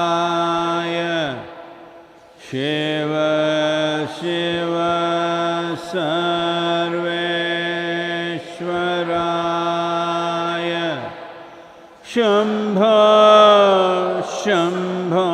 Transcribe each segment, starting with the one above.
Kaleshwaraya Shiva Shiva Sarveshwaraya Shambho Shambho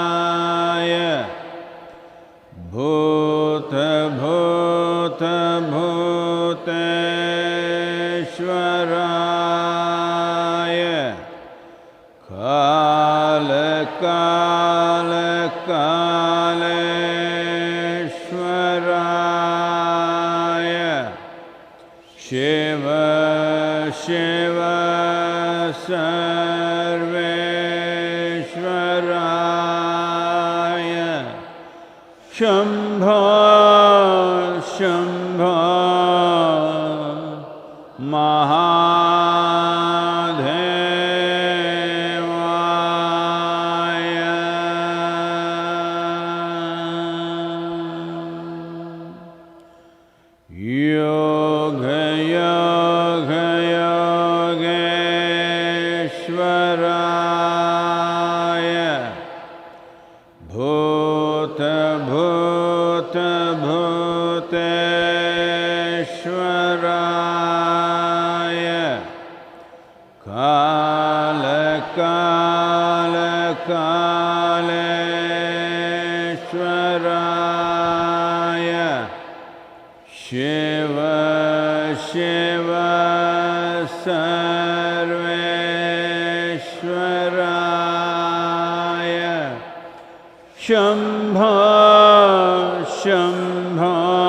Yogeeshwaraya Bhuta Bhuta Bhuteshwaraya Kala Kala Kaleshwaraya Shiva Shiva Sarveshwaraya Shambho Shambho Yoga Yoga Yogeeshwaraya Bhuta Bhuta Bhuteshwaraya Kala Kala Kaleshwaraya Shiva Shiva Sarveshwaraya Shambho Shambho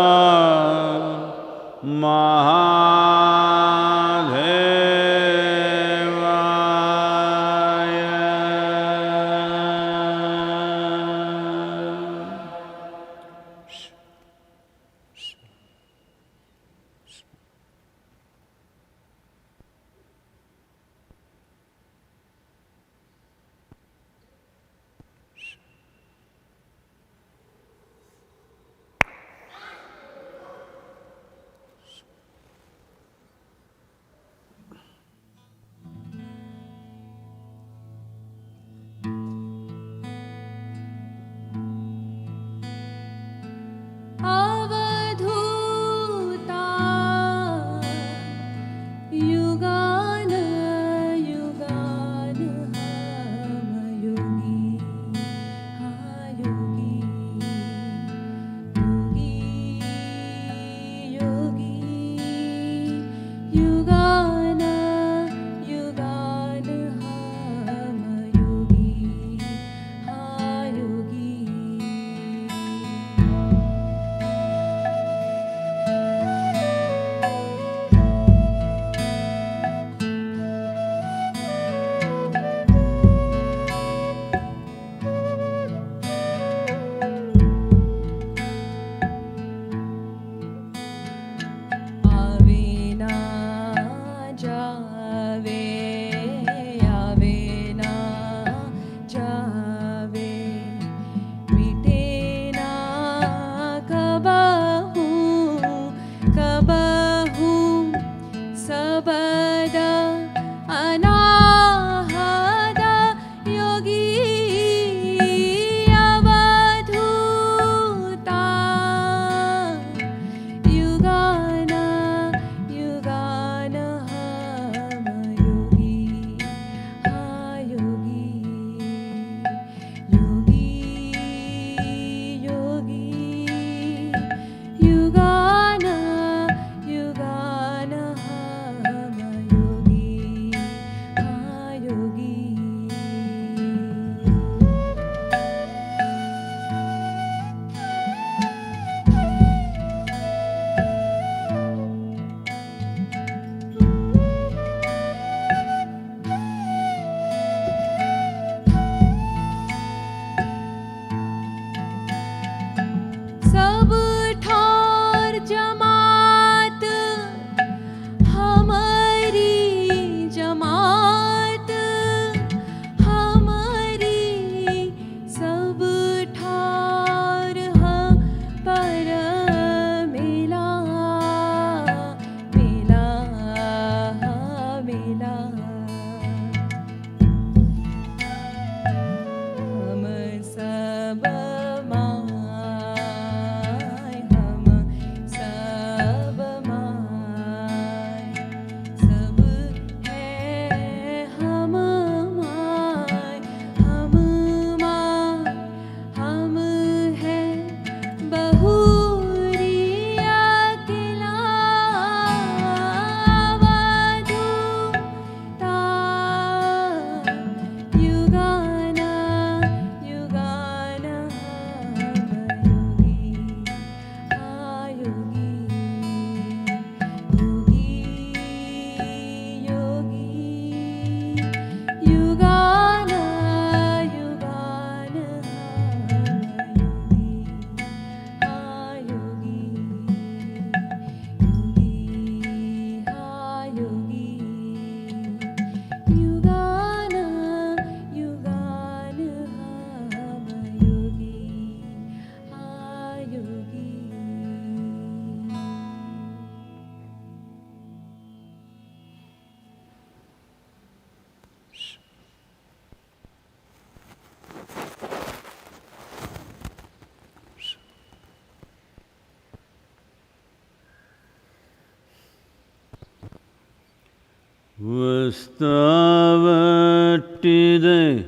Vastavvattide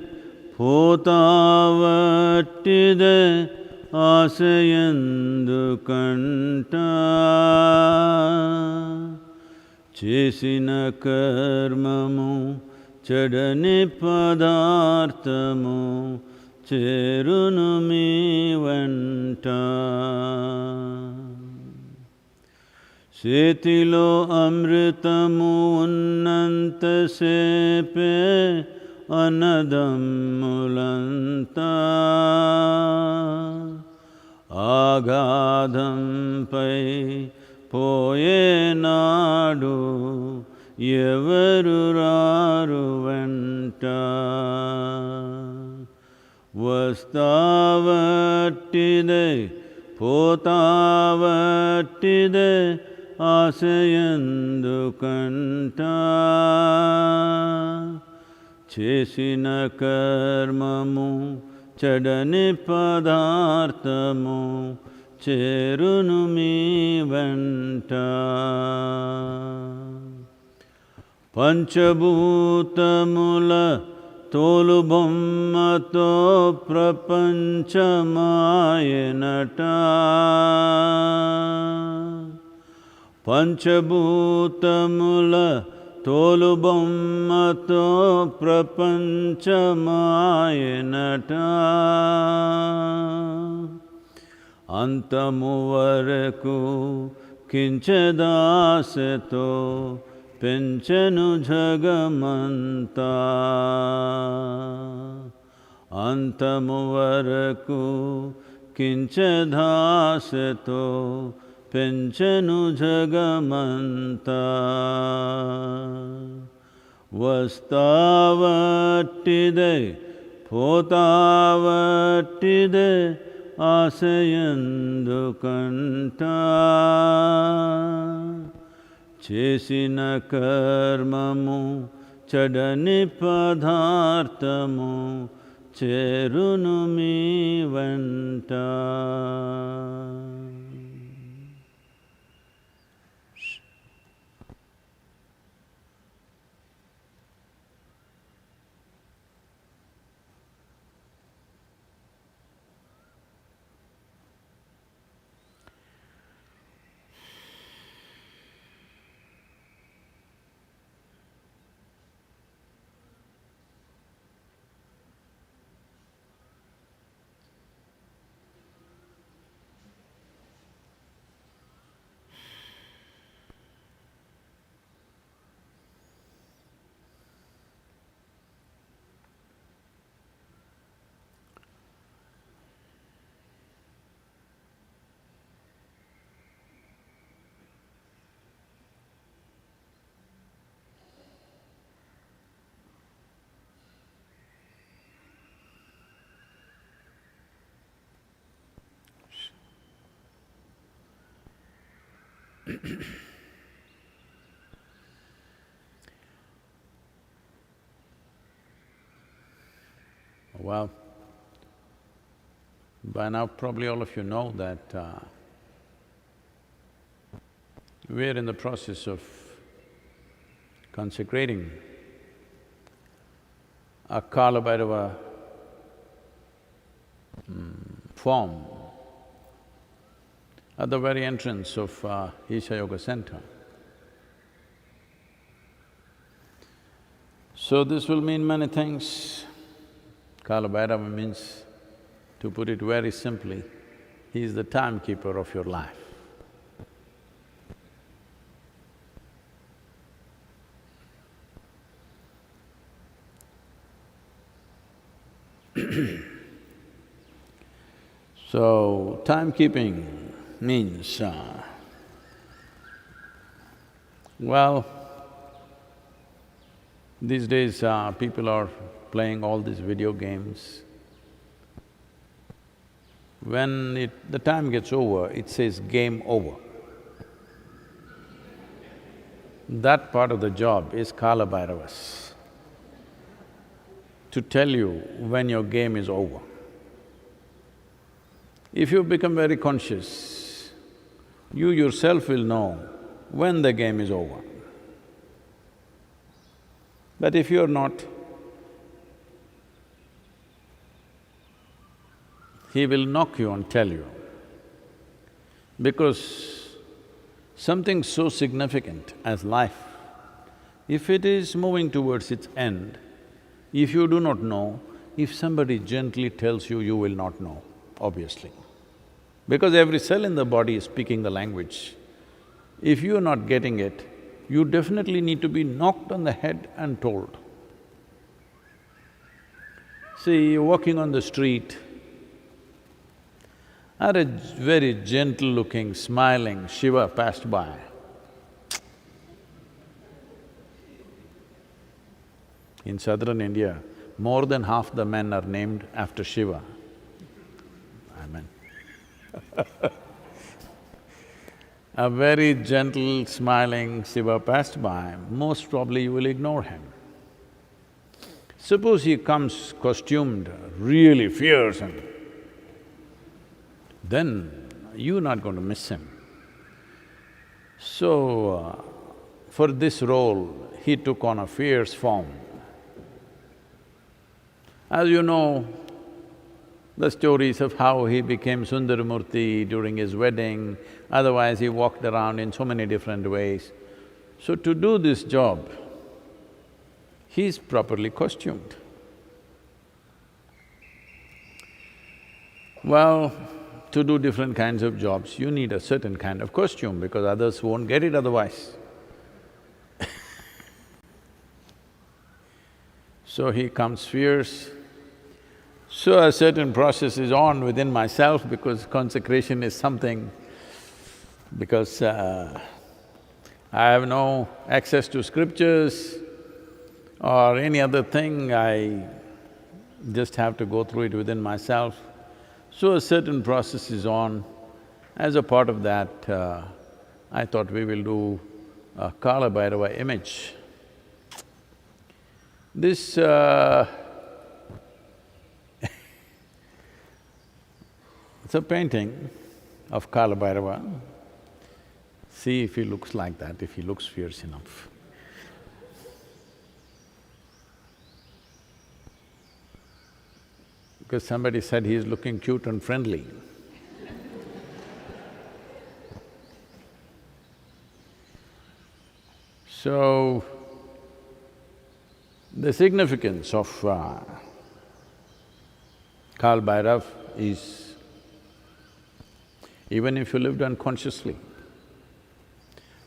Potavattide Asayandu Kanta Chesina Karmamu Chadani Padarthamu Cherunumi Vanta Setilo Amritamu Unnanta Sepe Anadammulanta Agadham Pai Poye Nadu Yevaruraru Venta Vastavattide Potavattide Asayandu Kanta Chesina Karmamu Chadani Padarthamu Cherunumi Venta Panchabhutamula Tolubommato Prapanchamayenata Panchabhutamula Tolubommato Prapanchamayenata Antamuvaraku Kinchadasato Penchanu Jagamanta Antamuvaraku Kinchadasato Penchanu Jagamanta Vastavattide Potavattide Asayandu Kanta Chesina Karmamu Chadani Padarthamu Cherunumi Vanta Well, by now probably all of you know that we're in the process of consecrating a Kala Bhairava form at the very entrance of Isha Yoga Center. So this will mean many things. Kala Bhairava means, to put it very simply, he is the timekeeper of your life. So, timekeeping means, well, these days people are playing all these video games. When the time gets over, it says game over. That part of the job is Kala Bhairava's, to tell you when your game is over. If you become very conscious, you yourself will know when the game is over. But if you're not, he will knock you and tell you. Because something so significant as life, if it is moving towards its end, if you do not know, if somebody gently tells you, you will not know, obviously. Because every cell in the body is speaking the language. If you are not getting it, you definitely need to be knocked on the head and told. See, you're walking on the street, and a very gentle-looking, smiling Shiva passed by. In southern India, more than half the men are named after Shiva. Amen. A very gentle, smiling Shiva passed by, most probably you will ignore him. Suppose he comes costumed really fierce and then you're not going to miss him. So, for this role, he took on a fierce form. As you know, the stories of how he became Sundaramurti during his wedding, otherwise he walked around in so many different ways. So to do this job, he's properly costumed. Well, to do different kinds of jobs, you need a certain kind of costume because others won't get it otherwise. So he comes fierce. So a certain process is on within myself because consecration is something, because I have no access to scriptures or any other thing, I just have to go through it within myself. So a certain process is on. As a part of that, I thought we will do a Kala Bhairava image. This it's a painting of Kala Bhairava. See if he looks like that, if he looks fierce enough. Because somebody said he's looking cute and friendly. So, the significance of Kal Bhairav is, even if you lived unconsciously,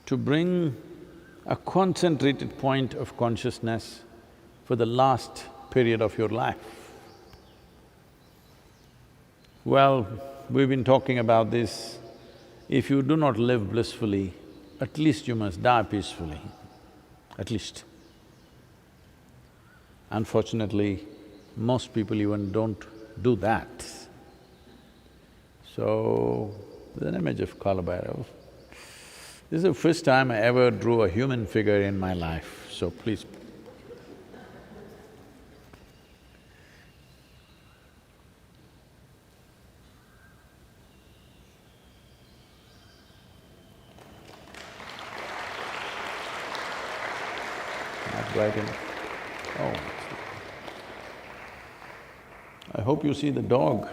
to bring a concentrated point of consciousness for the last period of your life. Well, we've been talking about this, if you do not live blissfully, at least you must die peacefully, at least. Unfortunately, most people even don't do that. So, there's an image of Kala Bhairava. This is the first time I ever drew a human figure in my life, so please. Not bright enough. Oh. I hope you see the dog.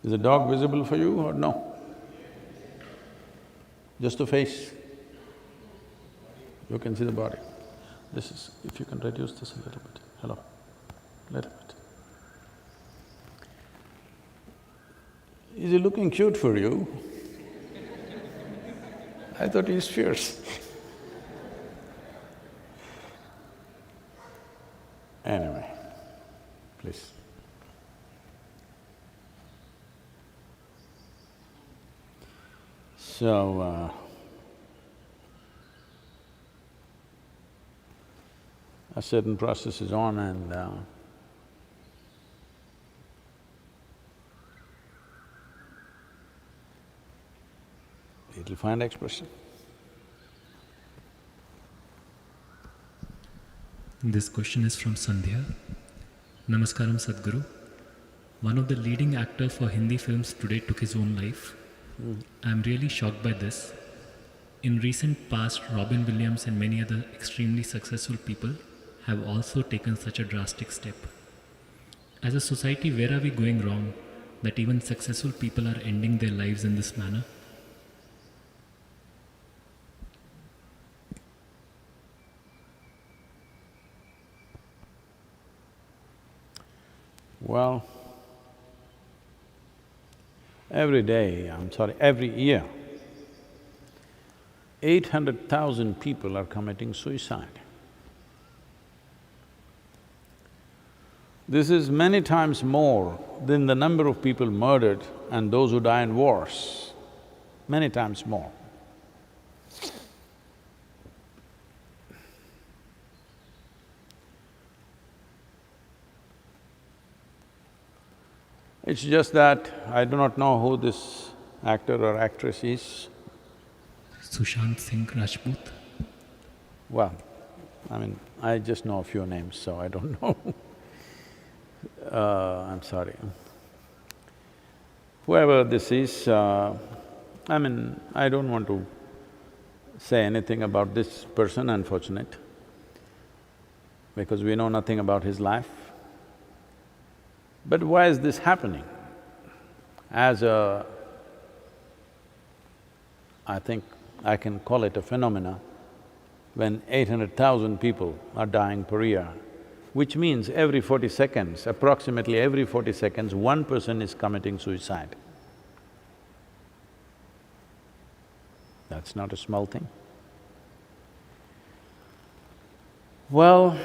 Is the dog visible for you or no? Just the face? You can see the body. This is… if you can reduce this a little bit, hello, little bit. Is he looking cute for you? I thought he's fierce. Anyway, please. So, a certain process is on and it'll find expression. This question is from Sandhya. Namaskaram Sadhguru. One of the leading actors for Hindi films today took his own life. I'm really shocked by this. In recent past, Robin Williams and many other extremely successful people have also taken such a drastic step. As a society, where are we going wrong that even successful people are ending their lives in this manner? Well, every year, 800,000 people are committing suicide. This is many times more than the number of people murdered and those who die in wars, many times more. It's just that I do not know who this actor or actress is. Sushant Singh Rajput. Well, I just know a few names, so I don't know. I'm sorry. Whoever this is, I don't want to say anything about this person, unfortunate, because we know nothing about his life. But why is this happening? I think I can call it a phenomena, when 800,000 people are dying per year, which means every 40 seconds, approximately every 40 seconds, one person is committing suicide. That's not a small thing. Well,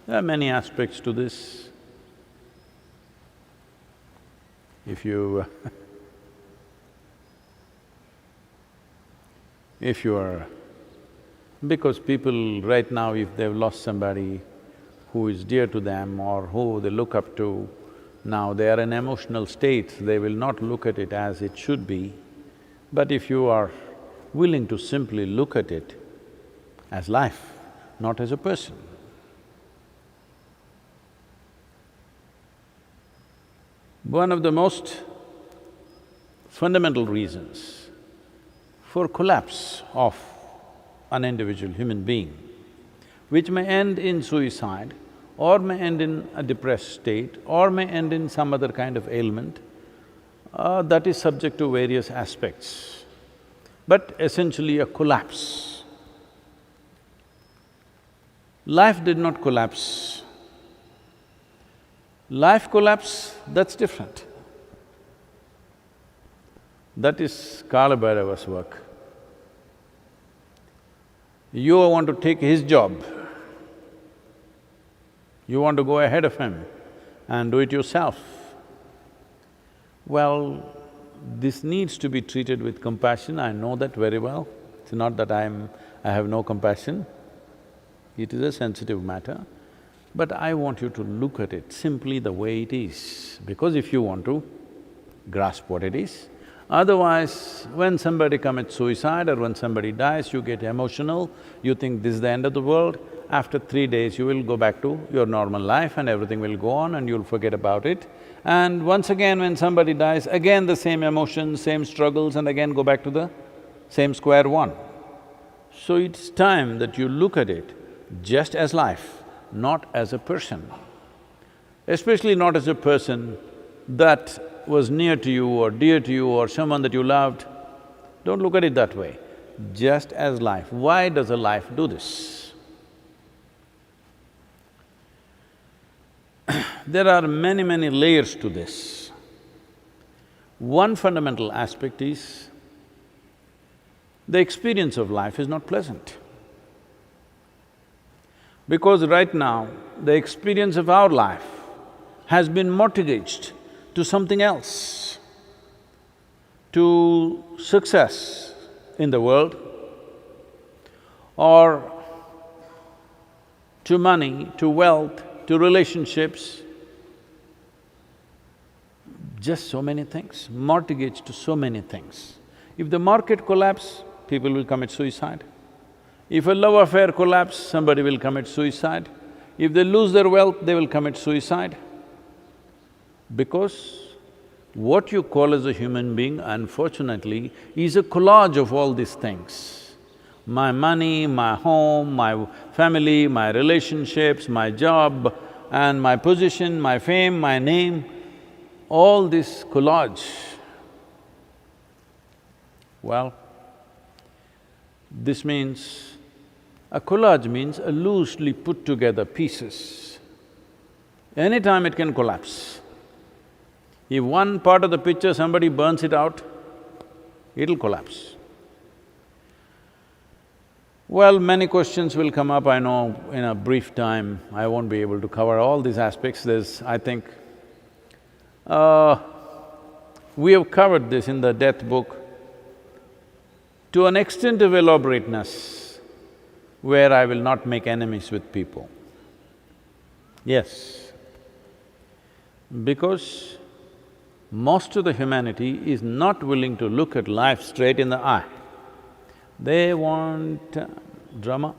there are many aspects to this. If you because people right now, if they've lost somebody who is dear to them or who they look up to, now they are in emotional state, they will not look at it as it should be. But if you are willing to simply look at it as life, not as a person, one of the most fundamental reasons for collapse of an individual human being, which may end in suicide or may end in a depressed state or may end in some other kind of ailment, that is subject to various aspects, but essentially a collapse. Life did not collapse. Life collapse, that's different. That is Kala Bhairava's work. You want to take his job, you want to go ahead of him and do it yourself. Well, this needs to be treated with compassion, I know that very well. It's not that I have no compassion, it is a sensitive matter. But I want you to look at it simply the way it is, because if you want to grasp what it is, otherwise, when somebody commits suicide or when somebody dies, you get emotional, you think this is the end of the world. After 3 days, you will go back to your normal life and everything will go on and you'll forget about it. And once again, when somebody dies, again the same emotions, same struggles and again go back to the same square one. So it's time that you look at it just as life, not as a person. Especially not as a person that was near to you or dear to you or someone that you loved. Don't look at it that way, just as life. Why does a life do this? There are many, many layers to this. One fundamental aspect is, the experience of life is not pleasant. Because right now, the experience of our life has been mortgaged to something else, to success in the world, or to money, to wealth, to relationships, just so many things, mortgage to so many things. If the market collapse, people will commit suicide. If a love affair collapse, somebody will commit suicide. If they lose their wealth, they will commit suicide. Because what you call as a human being, unfortunately, is a collage of all these things. My money, my home, my family, my relationships, my job, and my position, my fame, my name, all this collage. Well, this means… a collage means a loosely put together pieces. Anytime it can collapse. If one part of the picture somebody burns it out, it'll collapse. Well, many questions will come up, I know in a brief time I won't be able to cover all these aspects. I think, we have covered this in the death book to an extent of elaborateness where I will not make enemies with people. Yes, because most of the humanity is not willing to look at life straight in the eye. They want drama.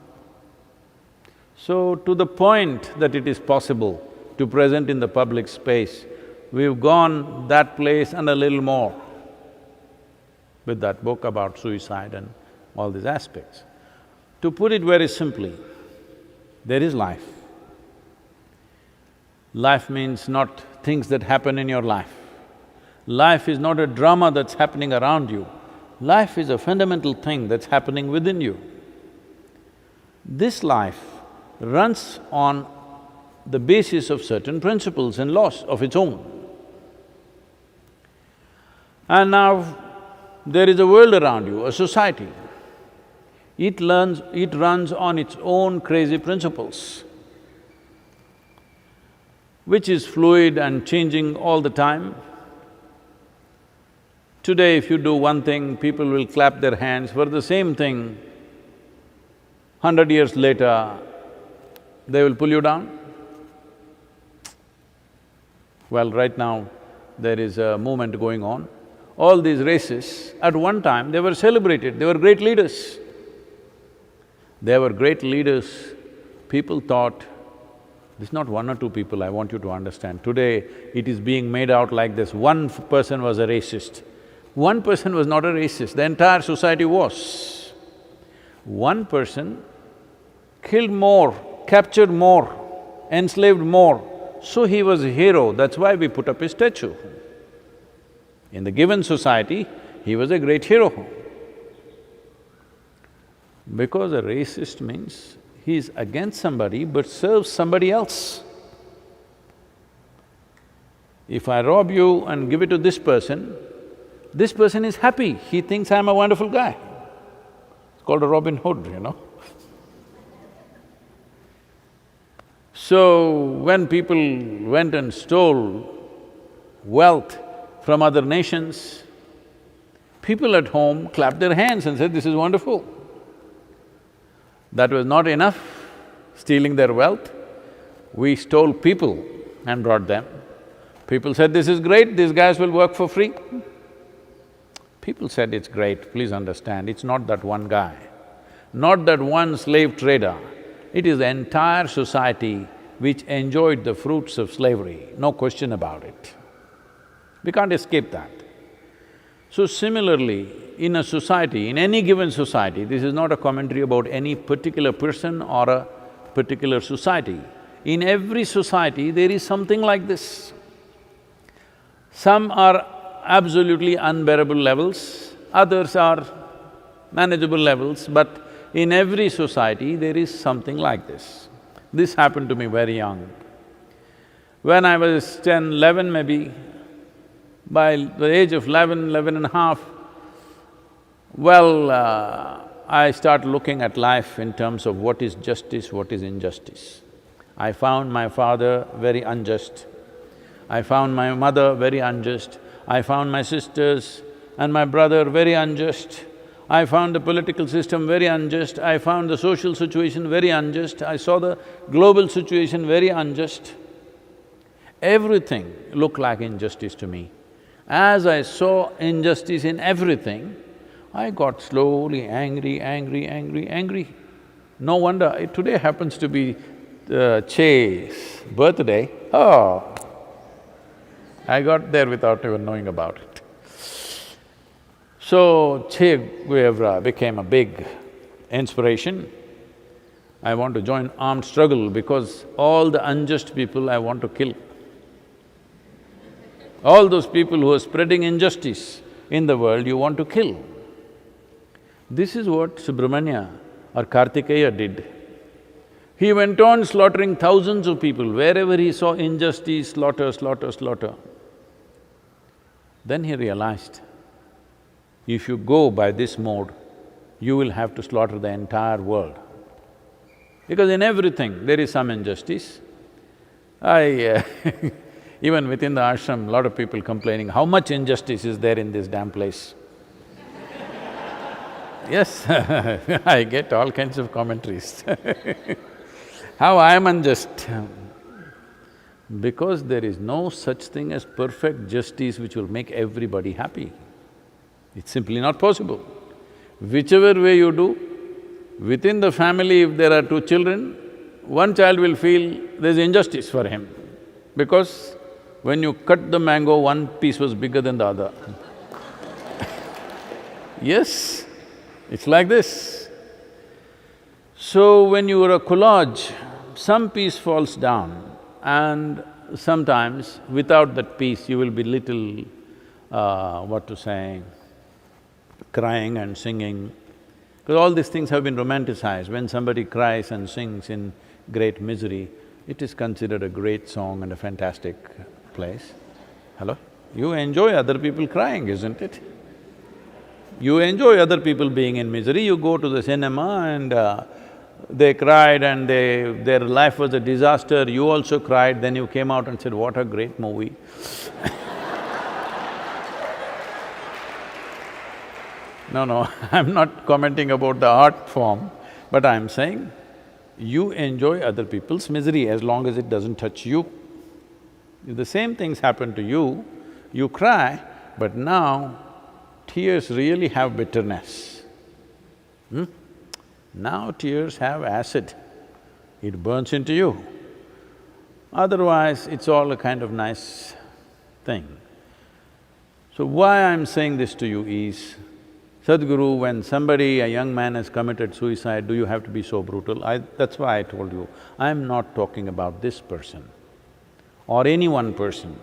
So, to the point that it is possible to present in the public space, we've gone that place and a little more with that book about suicide and all these aspects. To put it very simply, there is life. Life means not things that happen in your life. Life is not a drama that's happening around you. Life is a fundamental thing that's happening within you. This life runs on the basis of certain principles and laws of its own. And now, there is a world around you, a society. It runs on its own crazy principles, which is fluid and changing all the time. Today, if you do one thing, people will clap their hands for the same thing. 100 years later, they will pull you down. Well, right now, there is a movement going on. All these races, at one time, they were celebrated, they were great leaders. They were great leaders. People thought, this is not one or two people, I want you to understand. Today, it is being made out like this, one person was a racist. One person was not a racist, the entire society was. One person killed more, captured more, enslaved more, so he was a hero, that's why we put up his statue. In the given society, he was a great hero. Because a racist means he is against somebody but serves somebody else. If I rob you and give it to this person is happy, he thinks I'm a wonderful guy. It's called a Robin Hood, you know. So, when people went and stole wealth from other nations, people at home clapped their hands and said, this is wonderful. That was not enough, stealing their wealth. We stole people and brought them. People said, this is great, these guys will work for free. People said, it's great, please understand, it's not that one guy, not that one slave trader, it is the entire society which enjoyed the fruits of slavery, no question about it. We can't escape that. So similarly, in a society, in any given society, this is not a commentary about any particular person or a particular society. In every society, there is something like this. Some are absolutely unbearable levels, others are manageable levels, but in every society, there is something like this. This happened to me very young. When I was 10, 11 maybe, by the age of 11, 11 and a half, well, I start looking at life in terms of what is justice, what is injustice. I found my father very unjust. I found my mother very unjust. I found my sisters and my brother very unjust. I found the political system very unjust, I found the social situation very unjust, I saw the global situation very unjust. Everything looked like injustice to me. As I saw injustice in everything, I got slowly angry. No wonder, today happens to be Che's birthday. Oh, I got there without even knowing about it. So, Che Guevara became a big inspiration. I want to join armed struggle because all the unjust people I want to kill. All those people who are spreading injustice in the world, you want to kill. This is what Subramanya or Kartikeya did. He went on slaughtering thousands of people. Wherever he saw injustice, slaughter. Then he realized, if you go by this mode, you will have to slaughter the entire world. Because in everything there is some injustice. Even within the ashram, lot of people complaining, how much injustice is there in this damn place? Yes, I get all kinds of commentaries. How I am unjust? Because there is no such thing as perfect justice which will make everybody happy. It's simply not possible. Whichever way you do, within the family if there are two children, one child will feel there's injustice for him because when you cut the mango, one piece was bigger than the other. Yes, it's like this. So when you are a collage, some piece falls down and sometimes without that piece you will be little, crying and singing. Because all these things have been romanticized. When somebody cries and sings in great misery, it is considered a great song and a fantastic place. Hello? You enjoy other people crying, isn't it? You enjoy other people being in misery, you go to the cinema and they cried and their life was a disaster, you also cried, then you came out and said, what a great movie. No, I'm not commenting about the art form, but I'm saying, you enjoy other people's misery as long as it doesn't touch you. If the same things happen to you cry, but now tears really have bitterness. Now tears have acid, it burns into you. Otherwise, it's all a kind of nice thing. So why I'm saying this to you is, Sadhguru, when somebody, a young man has committed suicide, do you have to be so brutal? That's why I told you, I'm not talking about this person or any one person.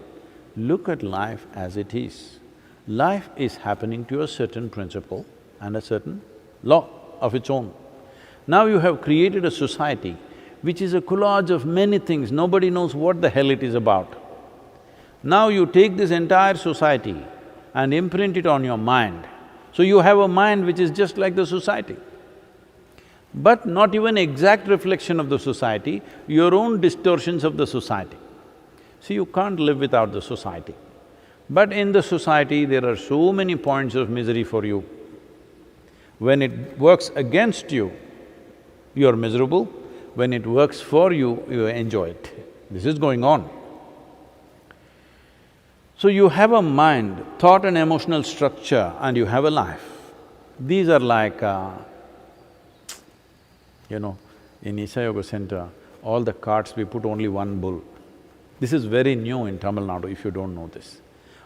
Look at life as it is. Life is happening to a certain principle and a certain law of its own. Now you have created a society which is a collage of many things, nobody knows what the hell it is about. Now you take this entire society and imprint it on your mind. So you have a mind which is just like the society, but not even exact reflection of the society, your own distortions of the society. See, you can't live without the society. But in the society, there are so many points of misery for you. When it works against you, you're miserable. When it works for you, you enjoy it. This is going on. So you have a mind, thought and emotional structure, and you have a life. These are like, in Isha Yoga Center, all the carts we put only one bull. This is very new in Tamil Nadu, if you don't know this.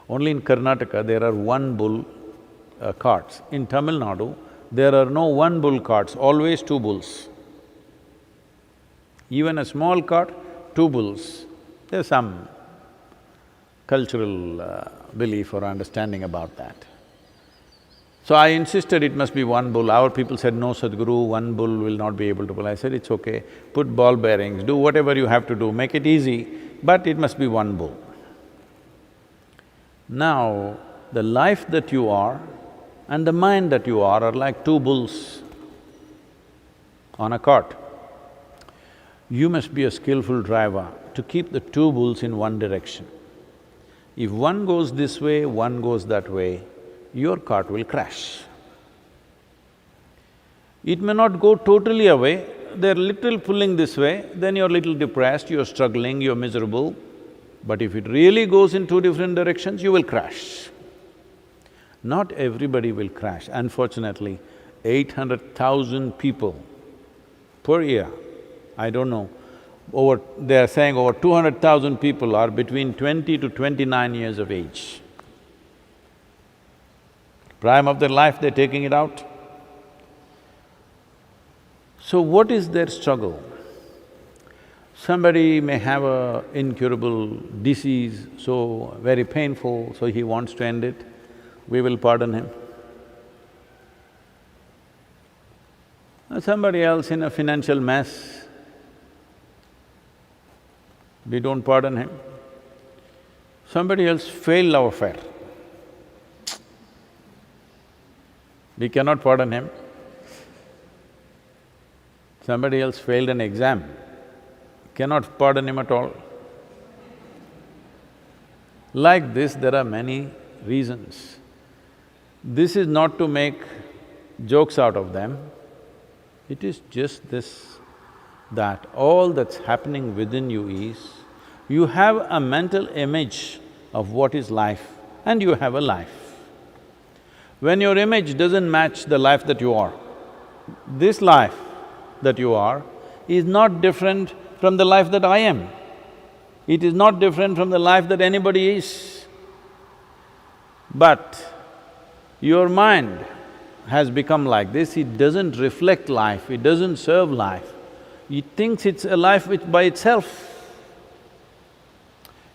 Only in Karnataka there are one bull carts. In Tamil Nadu, there are no one bull carts, always two bulls. Even a small cart, two bulls. There's some cultural belief or understanding about that. So I insisted it must be one bull. Our people said, no Sadhguru, one bull will not be able to pull. I said, it's okay, put ball bearings, do whatever you have to do, make it easy, but it must be one bull. Now, the life that you are and the mind that you are like two bulls on a cart. You must be a skillful driver to keep the two bulls in one direction. If one goes this way, one goes that way, your cart will crash. It may not go totally away, they're little pulling this way, then you're little depressed, you're struggling, you're miserable. But if it really goes in two different directions, you will crash. Not everybody will crash. Unfortunately, 800,000 people per year, I don't know, they're saying over 200,000 people are between 20 to 29 years of age. Prime of their life, they're taking it out. So what is their struggle? Somebody may have a incurable disease, so very painful, so he wants to end it. We will pardon him. Somebody else in a financial mess, we don't pardon him. Somebody else failed love affair, we cannot pardon him. Somebody else failed an exam, cannot pardon him at all. Like this, there are many reasons. This is not to make jokes out of them, it is just this, that all that's happening within you is, you have a mental image of what is life and you have a life. When your image doesn't match the life that you are, this life that you are is not different from the life that I am. It is not different from the life that anybody is. But your mind has become like this, it doesn't reflect life, it doesn't serve life. It thinks it's a life by itself.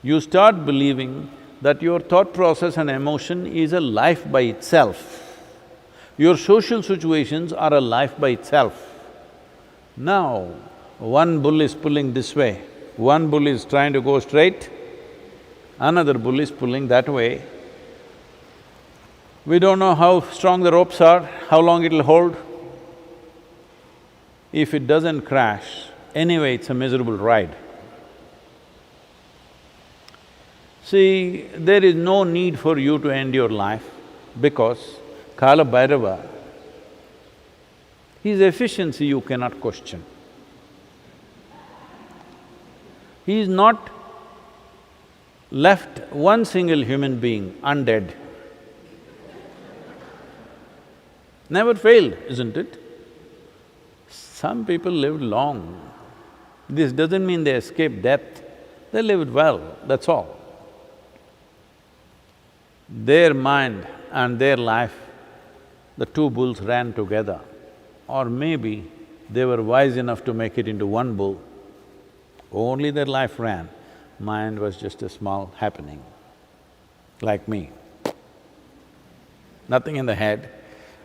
You start believing that your thought process and emotion is a life by itself. Your social situations are a life by itself. Now, one bull is pulling this way, one bull is trying to go straight, another bull is pulling that way. We don't know how strong the ropes are, how long it'll hold. If it doesn't crash, anyway it's a miserable ride. See, there is no need for you to end your life because Kala Bhairava, his efficiency you cannot question. He is not left one single human being undead. Never failed, isn't it? Some people lived long. This doesn't mean they escaped death, they lived well, that's all. Their mind and their life, the two bulls ran together. Or maybe they were wise enough to make it into one bull. Only their life ran, mind was just a small happening, like me. Nothing in the head.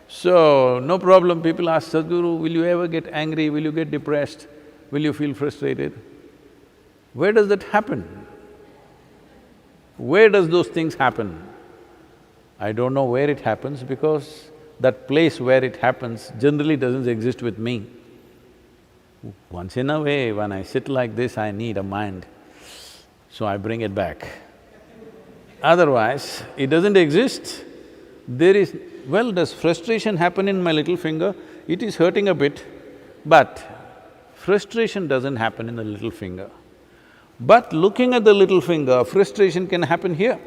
So, no problem, people ask, Sadhguru, will you ever get angry, will you get depressed, will you feel frustrated? Where does that happen? Where does those things happen? I don't know where it happens because that place where it happens generally doesn't exist with me. Once in a way, when I sit like this, I need a mind, so I bring it back. Otherwise, it doesn't exist. There is… well, does frustration happen in my little finger? It is hurting a bit, but frustration doesn't happen in the little finger. But looking at the little finger, frustration can happen here.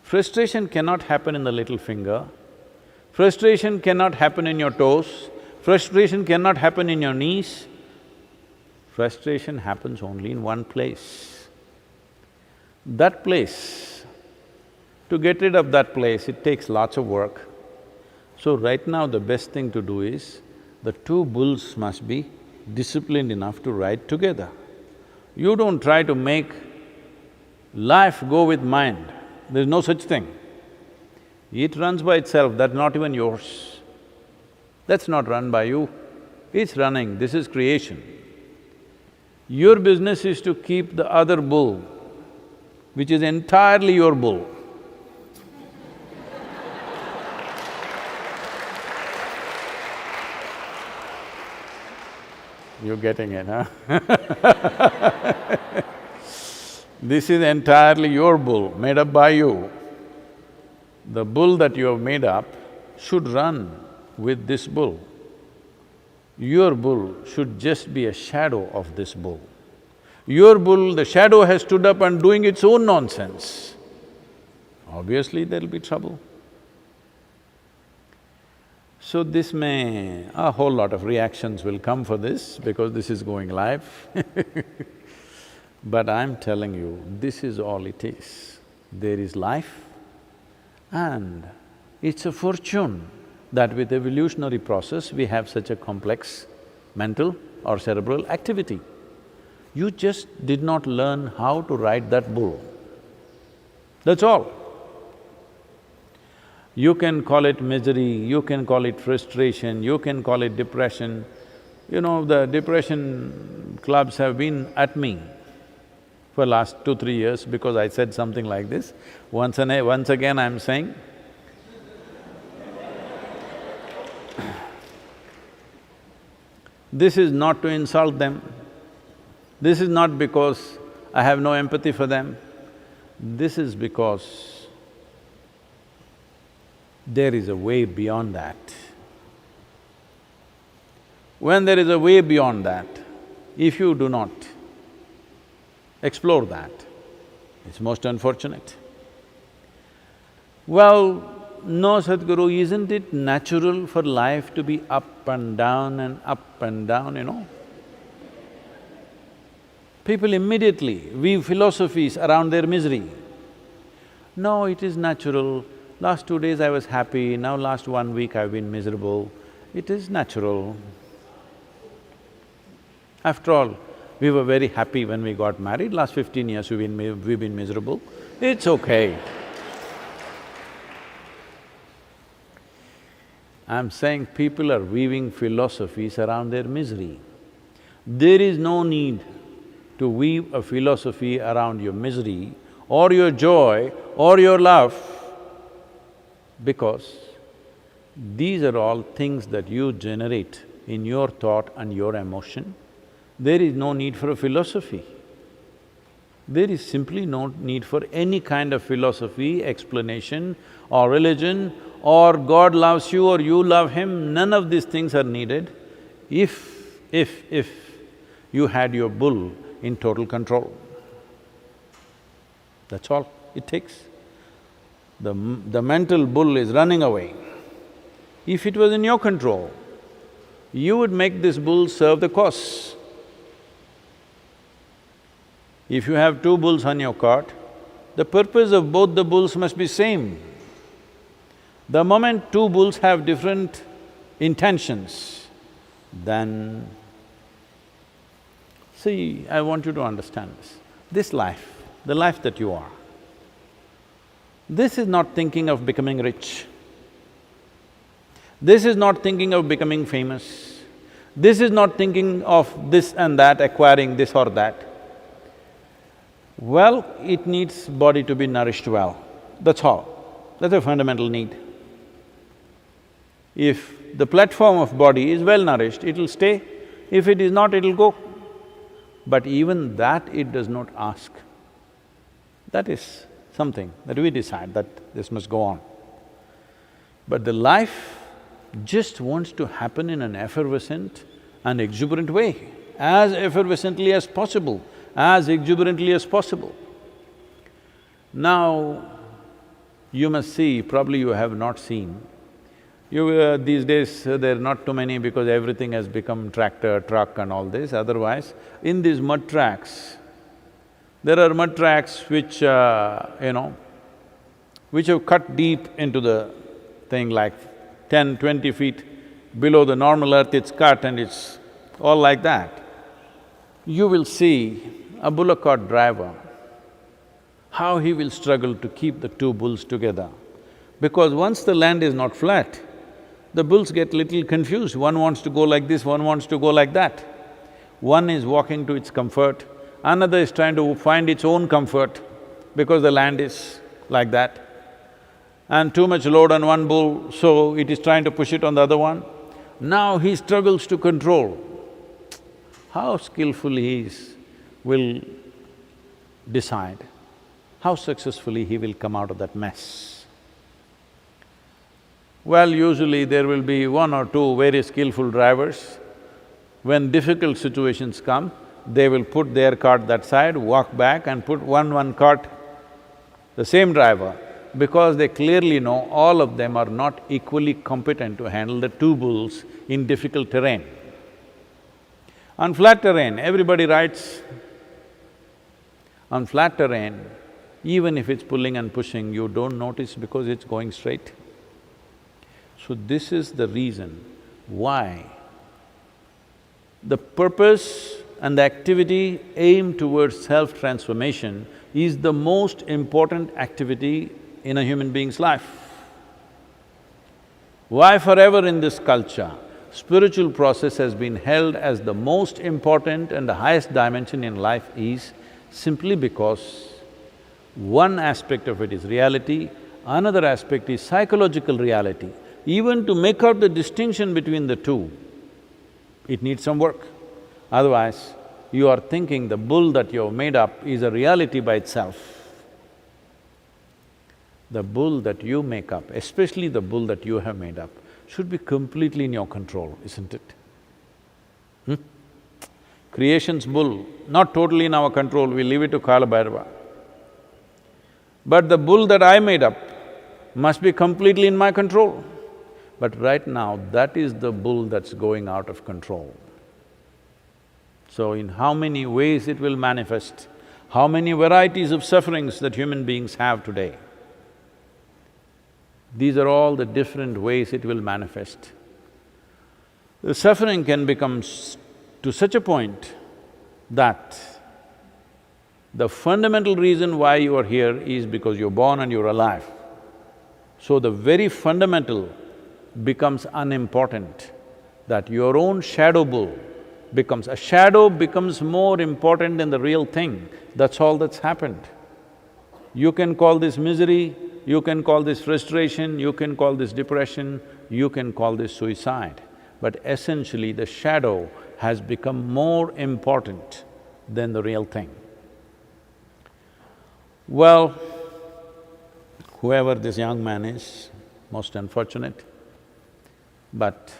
Frustration cannot happen in the little finger, frustration cannot happen in your toes, frustration cannot happen in your knees. Frustration happens only in one place. That place, to get rid of that place, it takes lots of work. So right now the best thing to do is, the two bulls must be disciplined enough to ride together. You don't try to make life go with mind, there's no such thing. It runs by itself, that's not even yours. That's not run by you, it's running, this is creation. Your business is to keep the other bull, which is entirely your bull. You're getting it, huh? This is entirely your bull, made up by you. The bull that you have made up should run with this bull. Your bull should just be a shadow of this bull. Your bull, the shadow has stood up and doing its own nonsense. Obviously, there'll be trouble. So this a whole lot of reactions will come for this because this is going live But I'm telling you, this is all it is. There is life and it's a fortune that with evolutionary process we have such a complex mental or cerebral activity. You just did not learn how to ride that bull, that's all. You can call it misery, you can call it frustration, you can call it depression. You know, the depression clubs have been at me for last 2-3 years because I said something like this. Once again I'm saying, this is not to insult them, this is not because I have no empathy for them, this is because there is a way beyond that. When there is a way beyond that, if you do not explore that, it's most unfortunate. Well, no, Sadhguru, isn't it natural for life to be up and down and up and down, you know? People immediately weave philosophies around their misery. No, it is natural. Last 2 days I was happy, now last 1 week I've been miserable. It is natural. After all, we were very happy when we got married, last 15 years we've been miserable. It's okay. I'm saying people are weaving philosophies around their misery. There is no need to weave a philosophy around your misery or your joy or your love, because these are all things that you generate in your thought and your emotion. There is no need for a philosophy. There is simply no need for any kind of philosophy, explanation or religion or God loves you or you love him, none of these things are needed if you had your bull in total control. That's all it takes. The mental bull is running away. If it was in your control, you would make this bull serve the cause. If you have 2 bulls on your cart, the purpose of both the bulls must be same. The moment 2 bulls have different intentions, then… See, I want you to understand this. This life, the life that you are, this is not thinking of becoming rich. This is not thinking of becoming famous. This is not thinking of this and that, acquiring this or that. Well, it needs body to be nourished well, that's all. That's a fundamental need. If the platform of body is well nourished, it'll stay. If it is not, it'll go. But even that it does not ask. That is something that we decide that this must go on. But the life just wants to happen in an effervescent and exuberant way, as effervescently as possible, as exuberantly as possible. Now, you must see, probably you have not seen, these days there are not too many because everything has become tractor, truck and all this. Otherwise, in these mud tracks, there are mud tracks which, which have cut deep into the thing, like 10, 20 feet below the normal earth it's cut and it's all like that. You will see a bullock cart driver, how he will struggle to keep the 2 bulls together. Because once the land is not flat, the bulls get little confused. One wants to go like this, one wants to go like that. One is walking to its comfort, another is trying to find its own comfort because the land is like that. And too much load on one bull, so it is trying to push it on the other one. Now he struggles to control. How skillfully he is will decide how successfully he will come out of that mess. Well, usually there will be one or two very skillful drivers. When difficult situations come, they will put their cart that side, walk back and put one cart, the same driver, because they clearly know all of them are not equally competent to handle the two bulls in difficult terrain. On flat terrain, everybody rides. On flat terrain, even if it's pulling and pushing, you don't notice because it's going straight. So this is the reason why the purpose and the activity aimed towards self-transformation is the most important activity in a human being's life. Why forever in this culture, spiritual process has been held as the most important and the highest dimension in life is simply because one aspect of it is reality, another aspect is psychological reality. Even to make out the distinction between the two, it needs some work. Otherwise, you are thinking the bull that you have made up is a reality by itself. The bull that you make up, especially the bull that you have made up, should be completely in your control, isn't it? Creation's bull, not totally in our control, we leave it to Kala Bhairava. But the bull that I made up must be completely in my control. But right now, that is the bull that's going out of control. So in how many ways it will manifest, how many varieties of sufferings that human beings have today, these are all the different ways it will manifest. The suffering can become to such a point that the fundamental reason why you are here is because you're born and you're alive. So the very fundamental becomes unimportant, that your own shadow bull becomes… a shadow becomes more important than the real thing, that's all that's happened. You can call this misery, you can call this frustration, you can call this depression, you can call this suicide, but essentially the shadow has become more important than the real thing. Well, whoever this young man is, most unfortunate, but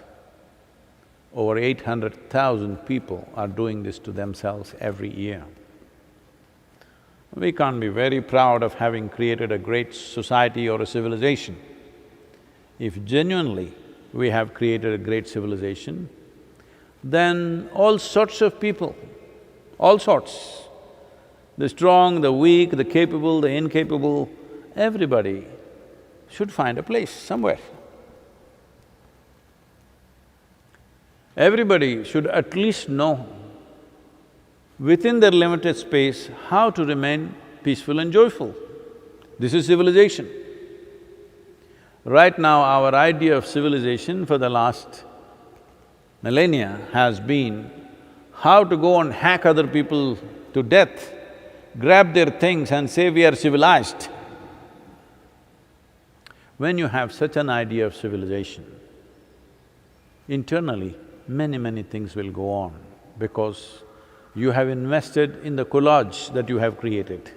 over 800,000 people are doing this to themselves every year. We can't be very proud of having created a great society or a civilization. If genuinely we have created a great civilization, then all sorts of people, all sorts, the strong, the weak, the capable, the incapable, everybody should find a place somewhere. Everybody should at least know within their limited space how to remain peaceful and joyful. This is civilization. Right now, our idea of civilization for the last millennia has been how to go and hack other people to death, grab their things and say we are civilized. When you have such an idea of civilization, internally, many things will go on because you have invested in the collage that you have created.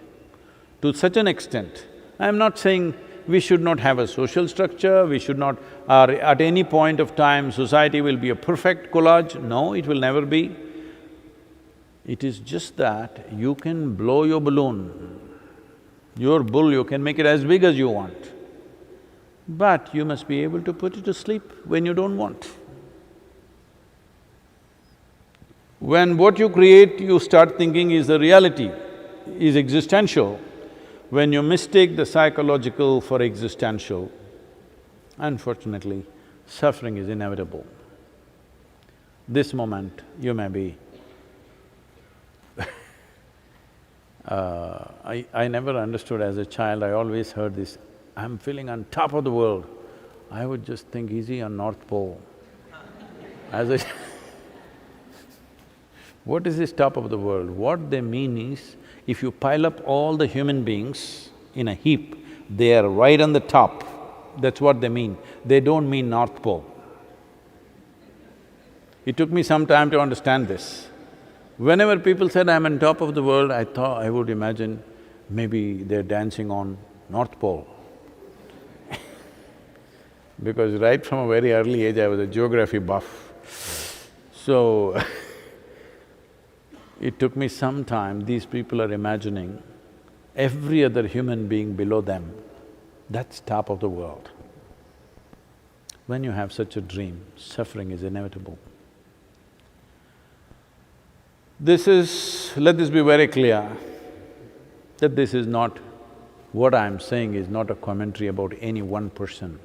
To such an extent, I'm not saying we should not have a social structure, we should not… at any point of time, society will be a perfect collage. No, it will never be. It is just that you can blow your balloon. Your bull, you can make it as big as you want. But you must be able to put it to sleep when you don't want. When what you create, you start thinking is the reality, is existential, when you mistake the psychological for existential, unfortunately, suffering is inevitable. This moment, you may be… I never understood as a child, I always heard this, I'm feeling on top of the world. I would just think, is he on North Pole? As a What is this top of the world? What they mean is, if you pile up all the human beings in a heap, they are right on the top. That's what they mean. They don't mean North Pole. It took me some time to understand this. Whenever people said, I'm on top of the world, I thought… I would imagine maybe they're dancing on North Pole. because right from a very early age I was a geography buff. So, it took me some time, these people are imagining every other human being below them, that's top of the world. When you have such a dream, suffering is inevitable. Let this be very clear, that this is not… what I'm saying is not a commentary about any one person.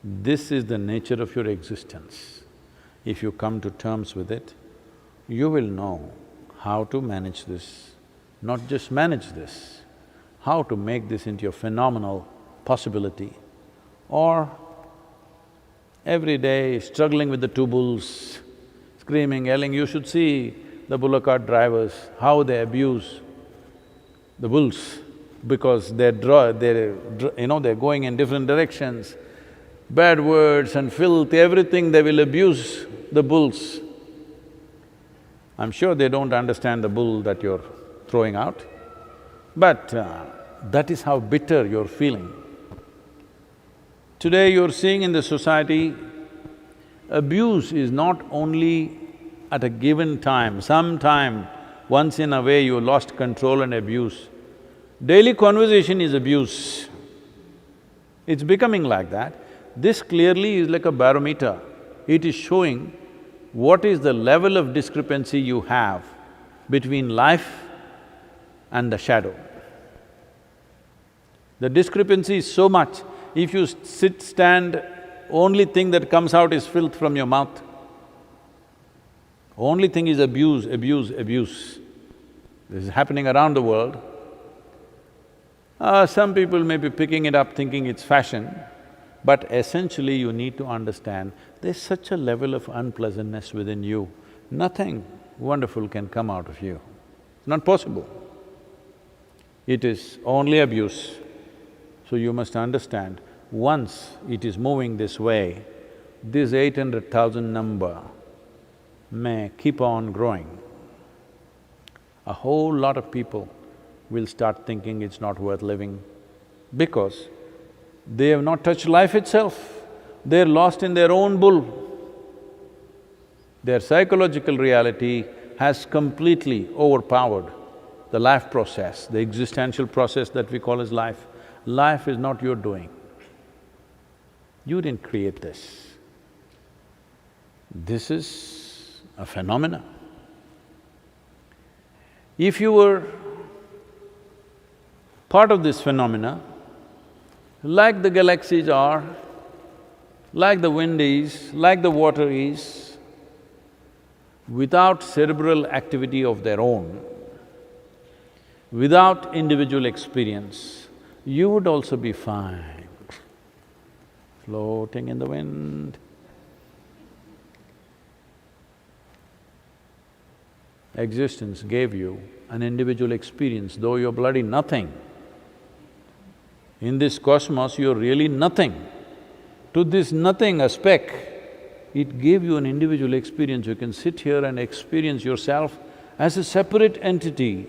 This is the nature of your existence. If you come to terms with it, you will know how to manage this, not just manage this, how to make this into a phenomenal possibility. Or every day struggling with the two bulls, screaming, yelling, you should see the bullock cart drivers, how they abuse the bulls because they're going in different directions. Bad words and filth, everything they will abuse the bulls. I'm sure they don't understand the bull that you're throwing out, but that is how bitter you're feeling. Today you're seeing in the society, abuse is not only at a given time, sometime, once in a way you lost control and abuse. Daily conversation is abuse. It's becoming like that. This clearly is like a barometer. It is showing what is the level of discrepancy you have between life and the shadow. The discrepancy is so much, if you stand, only thing that comes out is filth from your mouth. Only thing is abuse, abuse, abuse. This is happening around the world. Some people may be picking it up thinking it's fashion, but essentially you need to understand there's such a level of unpleasantness within you, nothing wonderful can come out of you. It's not possible. It is only abuse. So you must understand, once it is moving this way, this 800,000 number may keep on growing. A whole lot of people will start thinking it's not worth living because they have not touched life itself, they're lost in their own bull. Their psychological reality has completely overpowered the life process, the existential process that we call as life. Life is not your doing. You didn't create this. This is a phenomena. If you were part of this phenomena, like the galaxies are, like the wind is, like the water is, without cerebral activity of their own, without individual experience, you would also be fine, floating in the wind. Existence gave you an individual experience, though you're bloody nothing. In this cosmos, you're really nothing. To this nothing, a speck, it gave you an individual experience. You can sit here and experience yourself as a separate entity.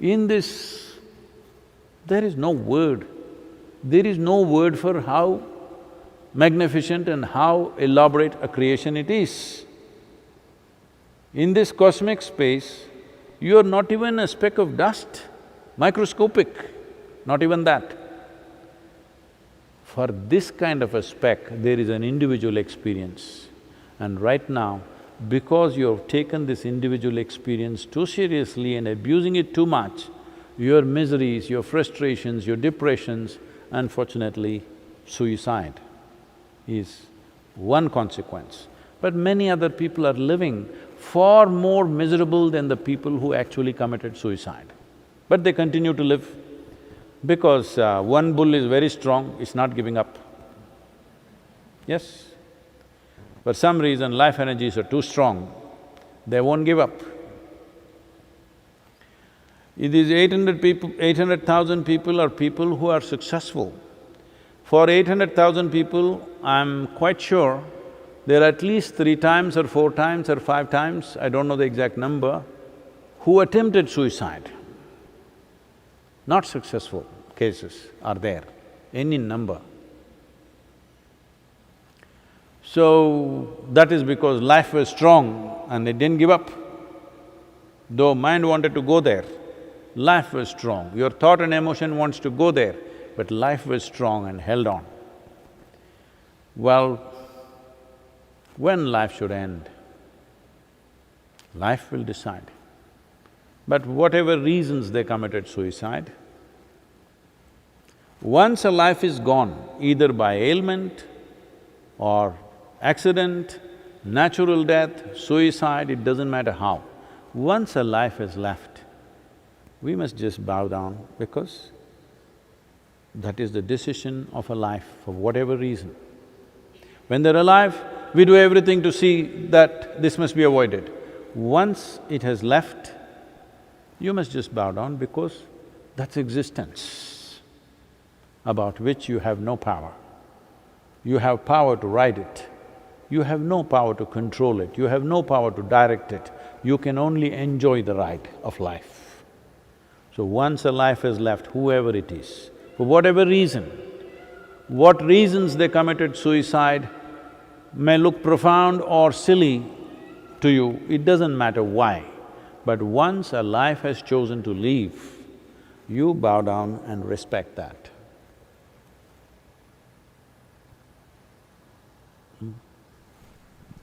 In this, there is no word. There is no word for how magnificent and how elaborate a creation it is. In this cosmic space, you are not even a speck of dust, microscopic, not even that. For this kind of a speck, there is an individual experience. And right now, because you have taken this individual experience too seriously and abusing it too much, your miseries, your frustrations, your depressions, unfortunately, suicide is one consequence. But many other people are living far more miserable than the people who actually committed suicide. But they continue to live because one bull is very strong, it's not giving up. Yes? For some reason, life energies are too strong, they won't give up. These 800,000 people are people who are successful. For 800,000 people, I'm quite sure there are at least 3 times or 4 times or 5 times, I don't know the exact number, who attempted suicide. Not successful cases are there, any number. So, that is because life was strong and it didn't give up. Though mind wanted to go there, life was strong. Your thought and emotion wants to go there, but life was strong and held on. Well, when life should end, life will decide. But whatever reasons they committed suicide, once a life is gone, either by ailment or accident, natural death, suicide, it doesn't matter how. Once a life is left, we must just bow down because that is the decision of a life for whatever reason. When they're alive, we do everything to see that this must be avoided. Once it has left, you must just bow down because that's existence about which you have no power. You have power to ride it, you have no power to control it, you have no power to direct it, you can only enjoy the ride of life. So once a life is left, whoever it is, for whatever reason, what reasons they committed suicide may look profound or silly to you, it doesn't matter why. But once a life has chosen to leave, you bow down and respect that.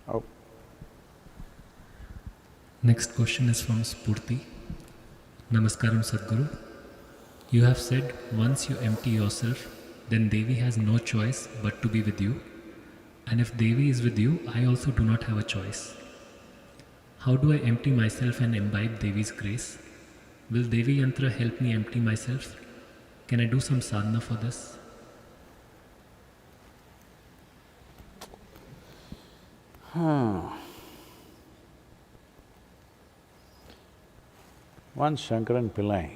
Oh. Next question is from Spurti. Namaskaram Sadhguru. You have said once you empty yourself, then Devi has no choice but to be with you. And if Devi is with you, I also do not have a choice. How do I empty myself and imbibe Devi's grace? Will Devi Yantra help me empty myself? Can I do some sadhana for this? Once Shankaran Pillai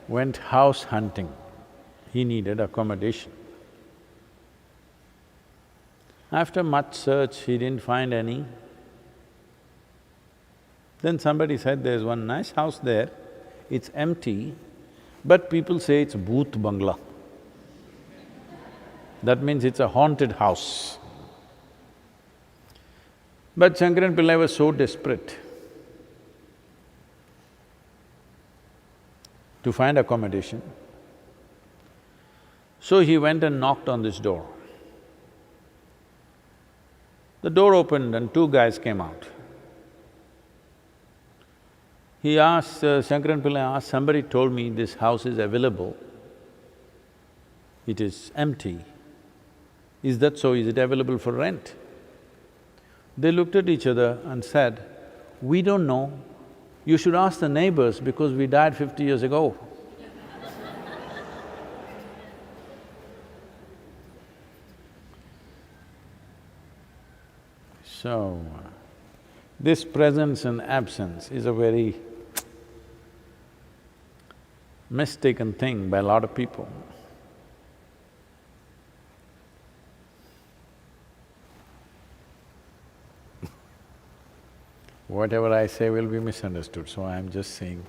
went house hunting. He needed accommodation. After much search, he didn't find any. Then somebody said, there's one nice house there, it's empty, but people say it's Bhoot Bangla. That means it's a haunted house. But Shankaran Pillai was so desperate to find accommodation, so he went and knocked on this door. The door opened and two guys came out. He asked, Shankaran Pillai asked, somebody told me this house is available, it is empty. Is that so? Is it available for rent? They looked at each other and said, we don't know, you should ask the neighbors because we died 50 years ago. So, this presence and absence is a very mistaken thing by a lot of people. Whatever I say will be misunderstood, so I'm just saying.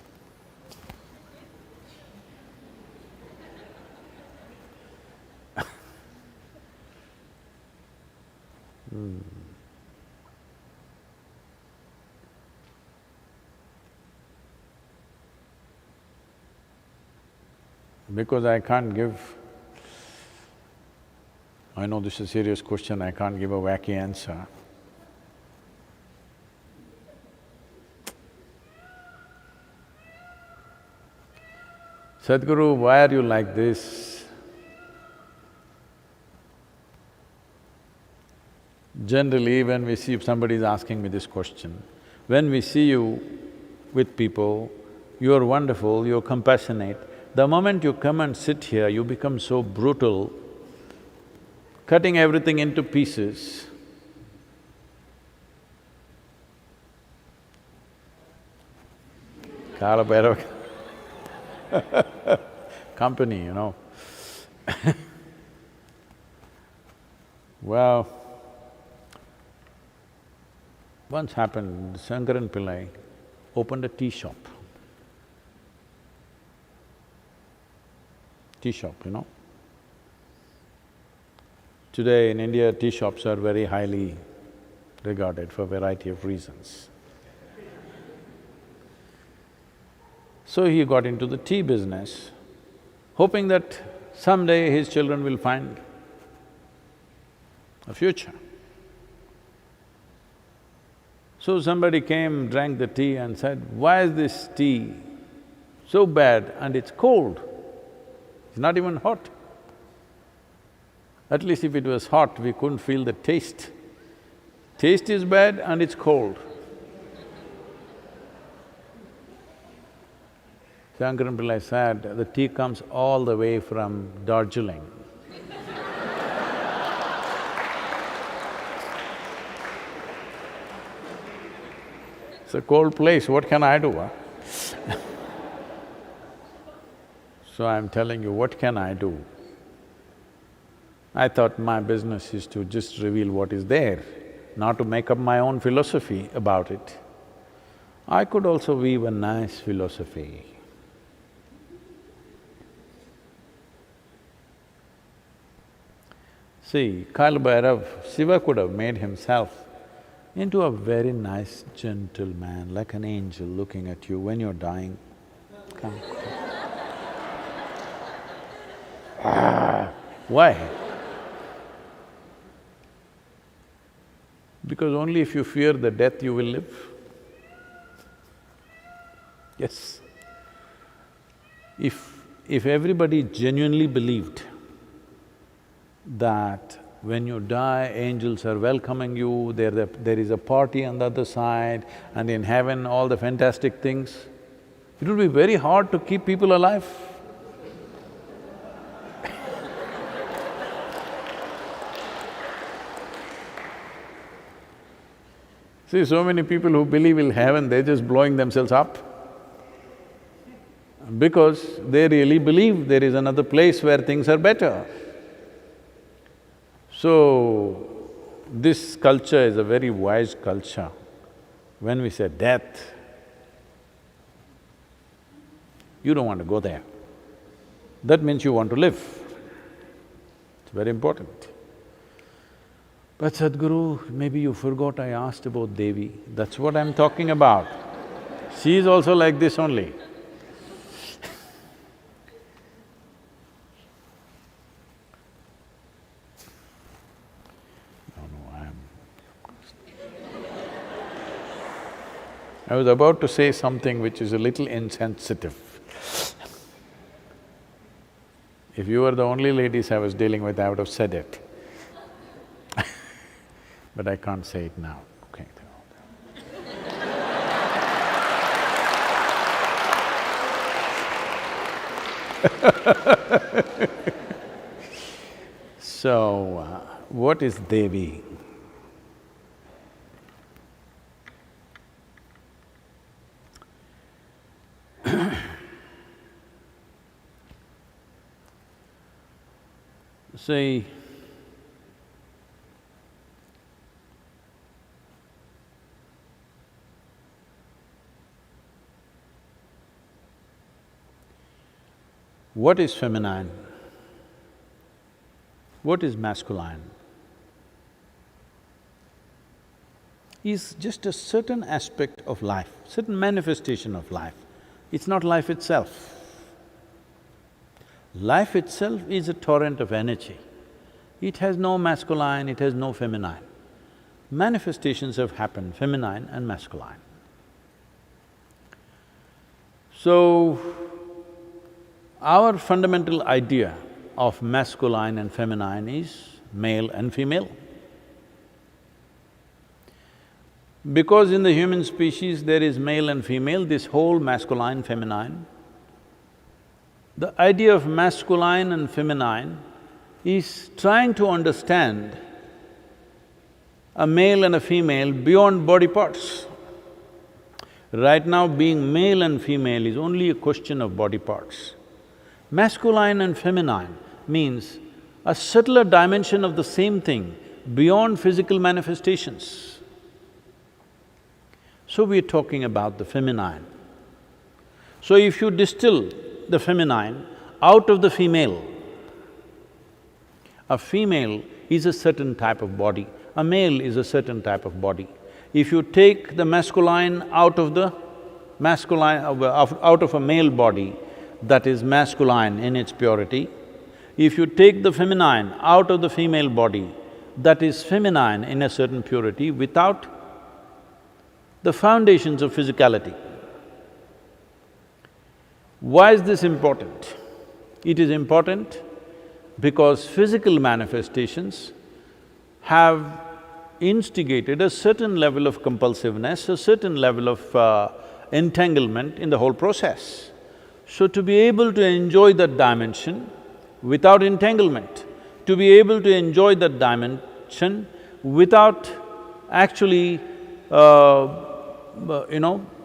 Because I can't give… I know this is a serious question, I can't give a wacky answer. Sadhguru, why are you like this? Generally, when we see… if somebody is asking me this question, when we see you with people, you're wonderful, you're compassionate. The moment you come and sit here, you become so brutal, cutting everything into pieces. Kala Bhairava company, you know. Well, once happened, Shankaran Pillai opened a tea shop. Tea shop, you know. Today in India, tea shops are very highly regarded for a variety of reasons. So he got into the tea business, hoping that someday his children will find a future. So somebody came, drank the tea and said, "Why is this tea so bad and it's cold? It's not even hot." At least if it was hot, we couldn't feel the taste. Taste is bad and it's cold. Shankaran Pillai said, the tea comes all the way from Darjeeling. It's a cold place, what can I do, huh? So I'm telling you, what can I do? I thought my business is to just reveal what is there, not to make up my own philosophy about it. I could also weave a nice philosophy. See, Kala Bhairav, Shiva could have made himself into a very nice, gentle man, like an angel looking at you when you're dying. Come. Why? Because only if you fear the death you will live. Yes. If everybody genuinely believed that when you die, angels are welcoming you, there is a party on the other side, and in heaven all the fantastic things, it would be very hard to keep people alive. See, so many people who believe in heaven, they're just blowing themselves up because they really believe there is another place where things are better. So, this culture is a very wise culture. When we say death, you don't want to go there. That means you want to live. It's very important. But Sadhguru, maybe you forgot I asked about Devi, that's what I'm talking about. She is also like this only. I was about to say something which is a little insensitive. If you were the only ladies I was dealing with, I would have said it. But I can't say it now, okay. So, what is Devi? See, what is feminine? What is masculine? Is just a certain aspect of life, certain manifestation of life. It's not life itself. Life itself is a torrent of energy. It has no masculine, it has no feminine. Manifestations have happened, feminine and masculine. So, our fundamental idea of masculine and feminine is male and female. Because in the human species there is male and female, this whole masculine, feminine, the idea of masculine and feminine is trying to understand a male and a female beyond body parts. Right now, being male and female is only a question of body parts. Masculine and feminine means a subtler dimension of the same thing beyond physical manifestations. So we're talking about the feminine. So if you distill the feminine out of the female, A female is a certain type of body, a male is a certain type of body. If you take the masculine out of the out of a male body, that is masculine in its purity. If you take the feminine out of the female body, that is feminine in a certain purity without the foundations of physicality. Why is this important? It is important because physical manifestations have instigated a certain level of compulsiveness, a certain level of entanglement in the whole process. So to be able to enjoy that dimension without entanglement, to be able to enjoy that dimension without actually,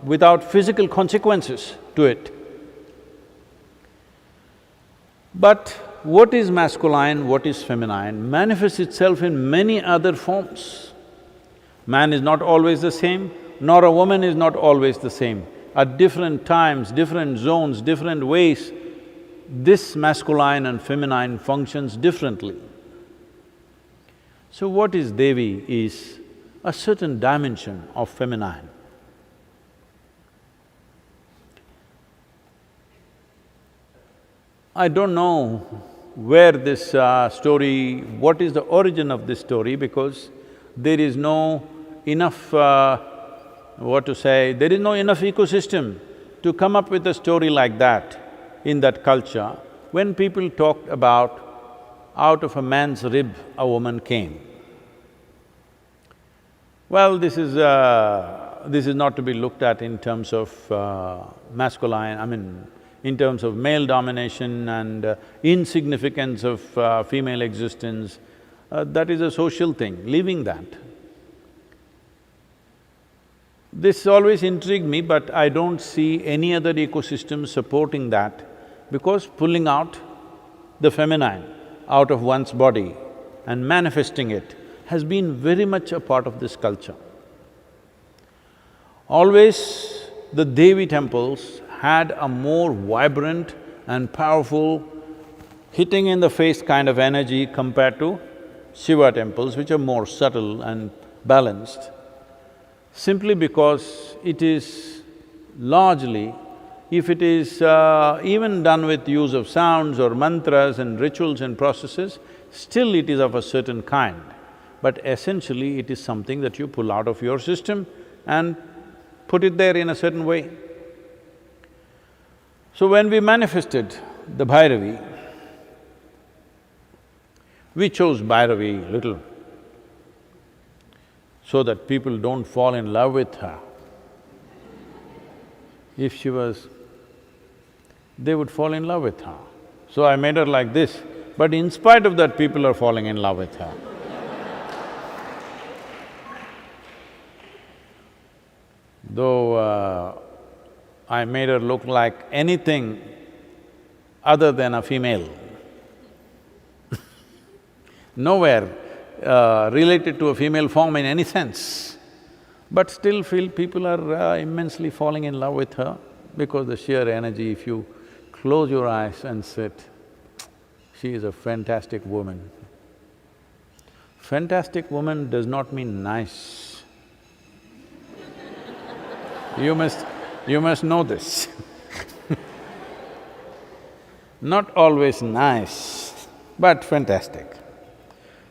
without physical consequences to it. But what is masculine, what is feminine manifests itself in many other forms. Man is not always the same, nor a woman is not always the same. At different times, different zones, different ways, this masculine and feminine functions differently. So what is Devi is a certain dimension of feminine. I don't know where this story… what is the origin of this story, because there is no enough… there is no enough ecosystem to come up with a story like that in that culture. When people talked about out of a man's rib a woman came, well, this is not to be looked at in terms of in terms of male domination and insignificance of female existence. That is a social thing, leaving that. This always intrigued me, but I don't see any other ecosystem supporting that, because pulling out the feminine out of one's body and manifesting it has been very much a part of this culture. Always the Devi temples had a more vibrant and powerful, hitting in the face kind of energy compared to Shiva temples, which are more subtle and balanced, simply because it is largely, if it is even done with use of sounds or mantras and rituals and processes, still it is of a certain kind. But essentially it is something that you pull out of your system and put it there in a certain way. So when we manifested the Bhairavi, we chose Bhairavi little so that people don't fall in love with her. If she was… they would fall in love with her. So I made her like this, but in spite of that, people are falling in love with her. Though I made her look like anything other than a female. Nowhere related to a female form in any sense, but still feel people are immensely falling in love with her because the sheer energy. If you close your eyes and sit, she is a fantastic woman. Fantastic woman does not mean nice. You must know this. Not always nice, but fantastic.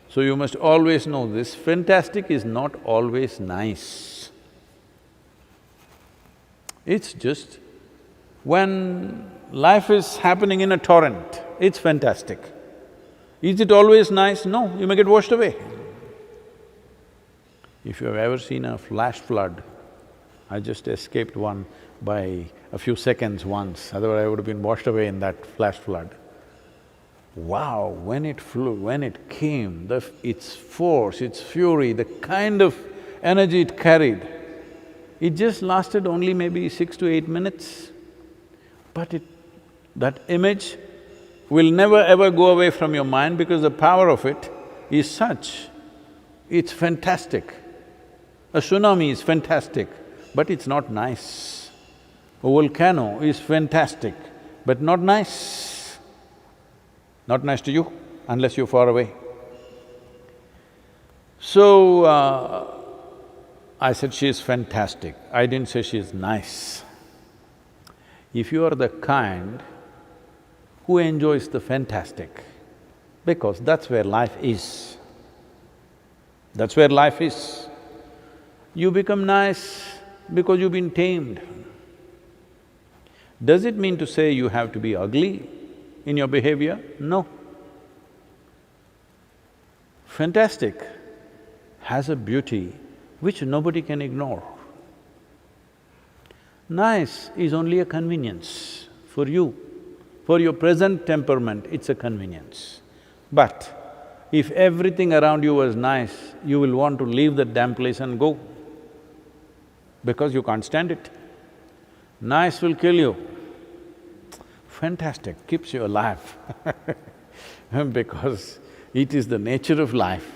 So you must always know this, fantastic is not always nice. It's just when life is happening in a torrent, it's fantastic. Is it always nice? No, you may get washed away. If you have ever seen a flash flood, I just escaped one by a few seconds once, otherwise I would have been washed away in that flash flood. Wow, when it flew, when it came, its force, its fury, the kind of energy it carried, it just lasted only maybe 6 to 8 minutes. But that image will never ever go away from your mind because the power of it is such, it's fantastic. A tsunami is fantastic, but it's not nice. A volcano is fantastic, but not nice. Not nice to you unless you're far away. So, I said she is fantastic. I didn't say she is nice. If you are the kind who enjoys the fantastic, because that's where life is. That's where life is. You become nice because you've been tamed. Does it mean to say you have to be ugly in your behavior? No. Fantastic has a beauty which nobody can ignore. Nice is only a convenience for you. For your present temperament, it's a convenience. But if everything around you was nice, you will want to leave that damn place and go, because you can't stand it. Nice will kill you. Fantastic keeps you alive because it is the nature of life.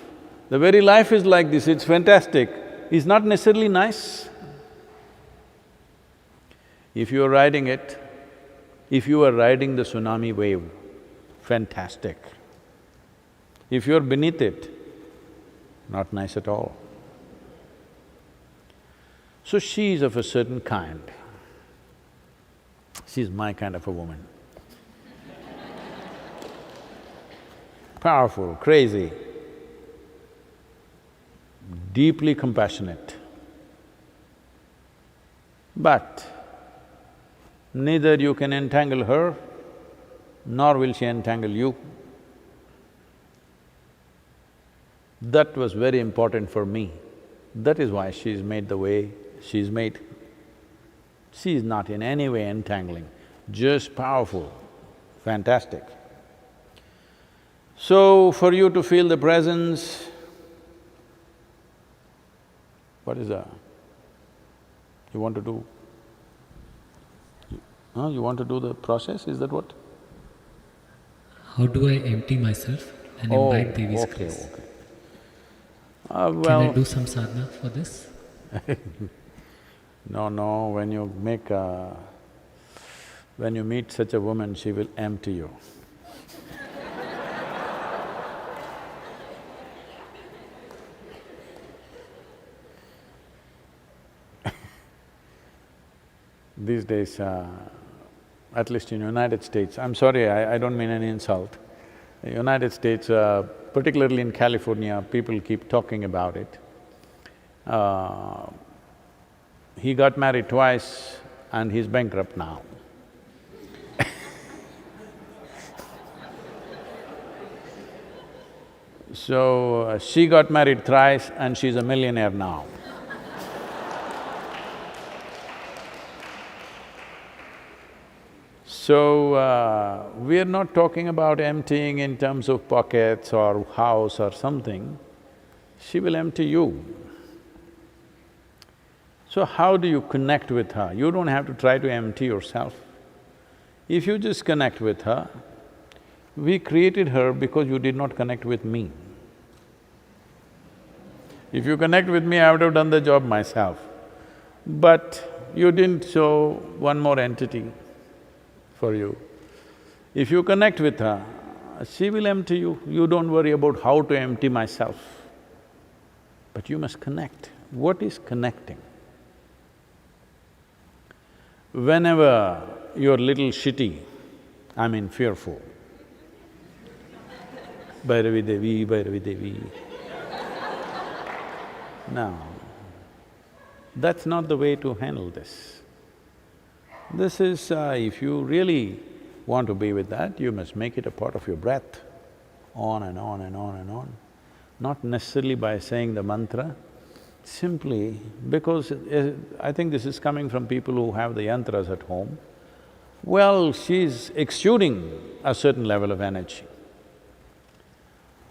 The very life is like this, it's fantastic, it's not necessarily nice. If you are riding it, if you are riding the tsunami wave, fantastic. If you are beneath it, not nice at all. So she is of a certain kind. She's my kind of a woman. Powerful, crazy, deeply compassionate. But neither you can entangle her, nor will she entangle you. That was very important for me. That is why she's made the way she's made. She is not in any way entangling, just powerful, fantastic. So, for you to feel the presence, what is that? You want to do? Huh? You want to do the process, is that what? How do I empty myself and imbibe Devi's grace? Okay. Can I do some sadhana for this? No, when you meet such a woman, she will empty you. These days, at least in United States, I'm sorry, I don't mean any insult. In United States, particularly in California, people keep talking about it. He got married twice and he's bankrupt now. So, she got married thrice and she's a millionaire now. So, we are not talking about emptying in terms of pockets or house or something. She will empty you. So how do you connect with her? You don't have to try to empty yourself. If you just connect with her, we created her because you did not connect with me. If you connect with me, I would have done the job myself. But you didn't, so one more entity for you. If you connect with her, she will empty you. You don't worry about how to empty myself. But you must connect. What is connecting? Whenever you're little shitty, I mean fearful, Bhairavi Devi, Bhairavi Devi. No, that's not the way to handle this. This is… if you really want to be with that, you must make it a part of your breath, on and on and on and on. Not necessarily by saying the mantra, simply because I think this is coming from people who have the yantras at home. Well, she's exuding a certain level of energy.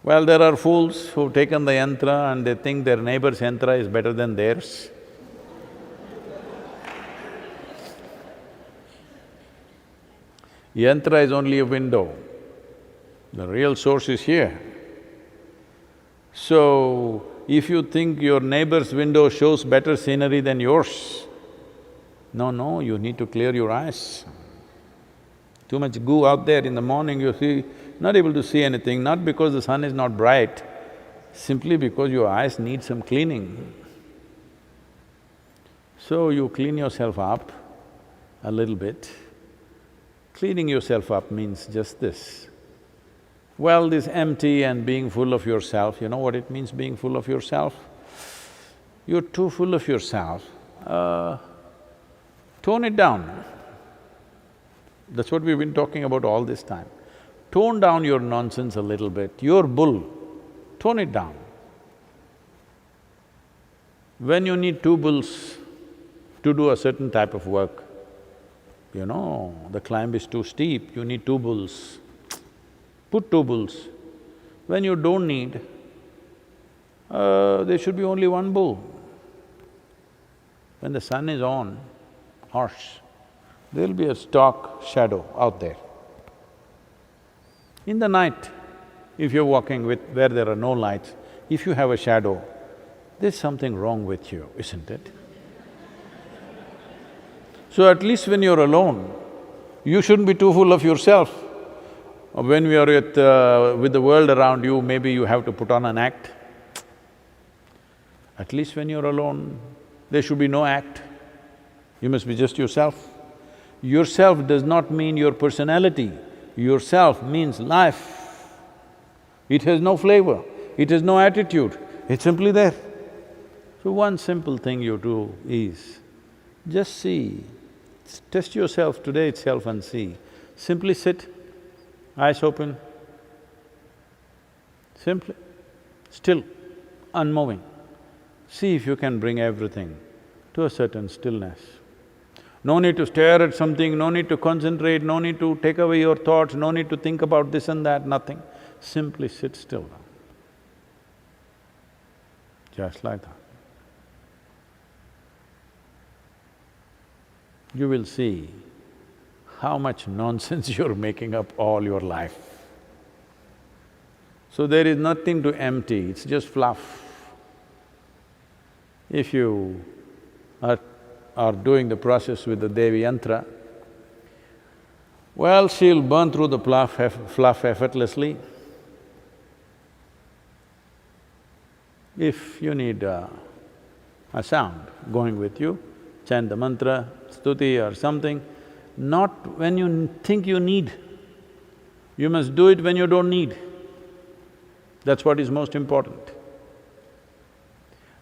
Well, there are fools who've taken the yantra and they think their neighbor's yantra is better than theirs. Yantra is only a window, the real source is here. So, if you think your neighbor's window shows better scenery than yours, no, you need to clear your eyes. Too much goo out there in the morning, you see, not able to see anything, not because the sun is not bright, simply because your eyes need some cleaning. So you clean yourself up a little bit. Cleaning yourself up means just this. Well, this empty and being full of yourself, you know what it means, being full of yourself? You're too full of yourself, tone it down. That's what we've been talking about all this time. Tone down your nonsense a little bit, you're bull, tone it down. When you need two bulls to do a certain type of work, you know, the climb is too steep, you need two bulls. Put two bulls. When you don't need, there should be only one bull. When the sun is on, harsh, there'll be a stark shadow out there. In the night, if you're walking where there are no lights, if you have a shadow, there's something wrong with you, isn't it? So at least when you're alone, you shouldn't be too full of yourself. When we are with the world around you, maybe you have to put on an act. At least when you're alone, there should be no act. You must be just yourself. Yourself does not mean your personality. Yourself means life. It has no flavor, it has no attitude, it's simply there. So one simple thing you do is, just see, test yourself today itself and see. Simply sit, eyes open, simply, still, unmoving. See if you can bring everything to a certain stillness. No need to stare at something, no need to concentrate, no need to take away your thoughts, no need to think about this and that, nothing. Simply sit still, just like that. You will see how much nonsense you're making up all your life. So there is nothing to empty, it's just fluff. If you are doing the process with the Devi yantra, well, she'll burn through the fluff effortlessly. If you need a sound going with you, chant the mantra, stuti or something, not when you think you need. You must do it when you don't need. That's what is most important.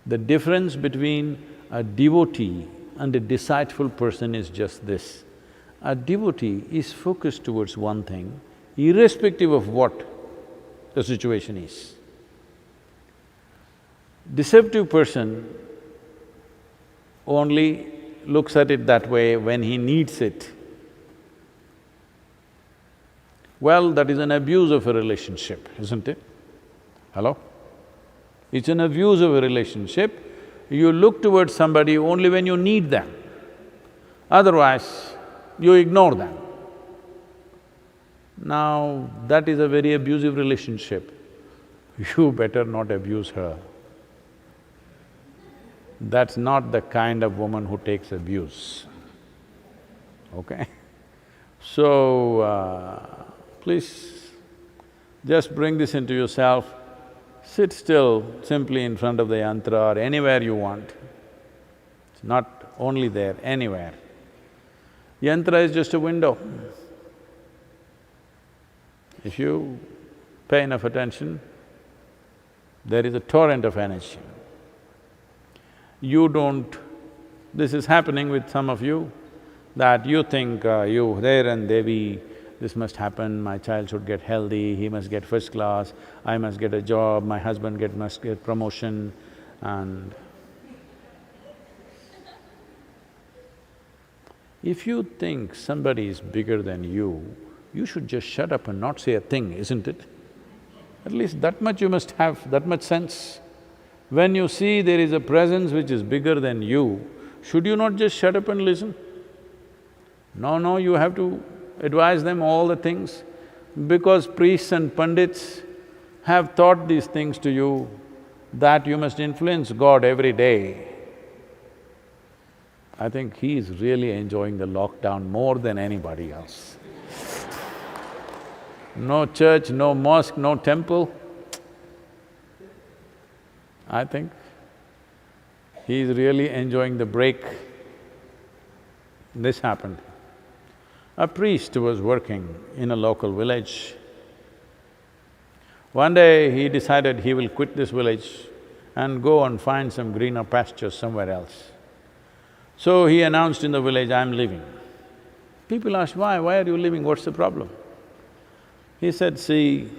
The difference between a devotee and a deceitful person is just this. A devotee is focused towards one thing, irrespective of what the situation is. Deceptive person only looks at it that way when he needs it. Well, that is an abuse of a relationship, isn't it? Hello? It's an abuse of a relationship. You look towards somebody only when you need them. Otherwise, you ignore them. Now, that is a very abusive relationship. You better not abuse her. That's not the kind of woman who takes abuse, okay? So, please just bring this into yourself. Sit still simply in front of the yantra or anywhere you want. It's not only there, anywhere. Yantra is just a window. If you pay enough attention, there is a torrent of energy. You don't… This is happening with some of you, that you think you there and Devi, this must happen, my child should get healthy, he must get first class, I must get a job, my husband must get promotion, and… If you think somebody is bigger than you should just shut up and not say a thing, isn't it? At least that much you must have, that much sense. When you see there is a presence which is bigger than you, should you not just shut up and listen? No, you have to advise them all the things, because priests and pandits have taught these things to you, that you must influence God every day. I think he is really enjoying the lockdown more than anybody else. No church, no mosque, no temple. I think he is really enjoying the break. This happened. A priest was working in a local village. One day he decided he will quit this village and go and find some greener pastures somewhere else. So he announced in the village, "I'm leaving." People asked, "Why? Why are you leaving? What's the problem?" He said, "See,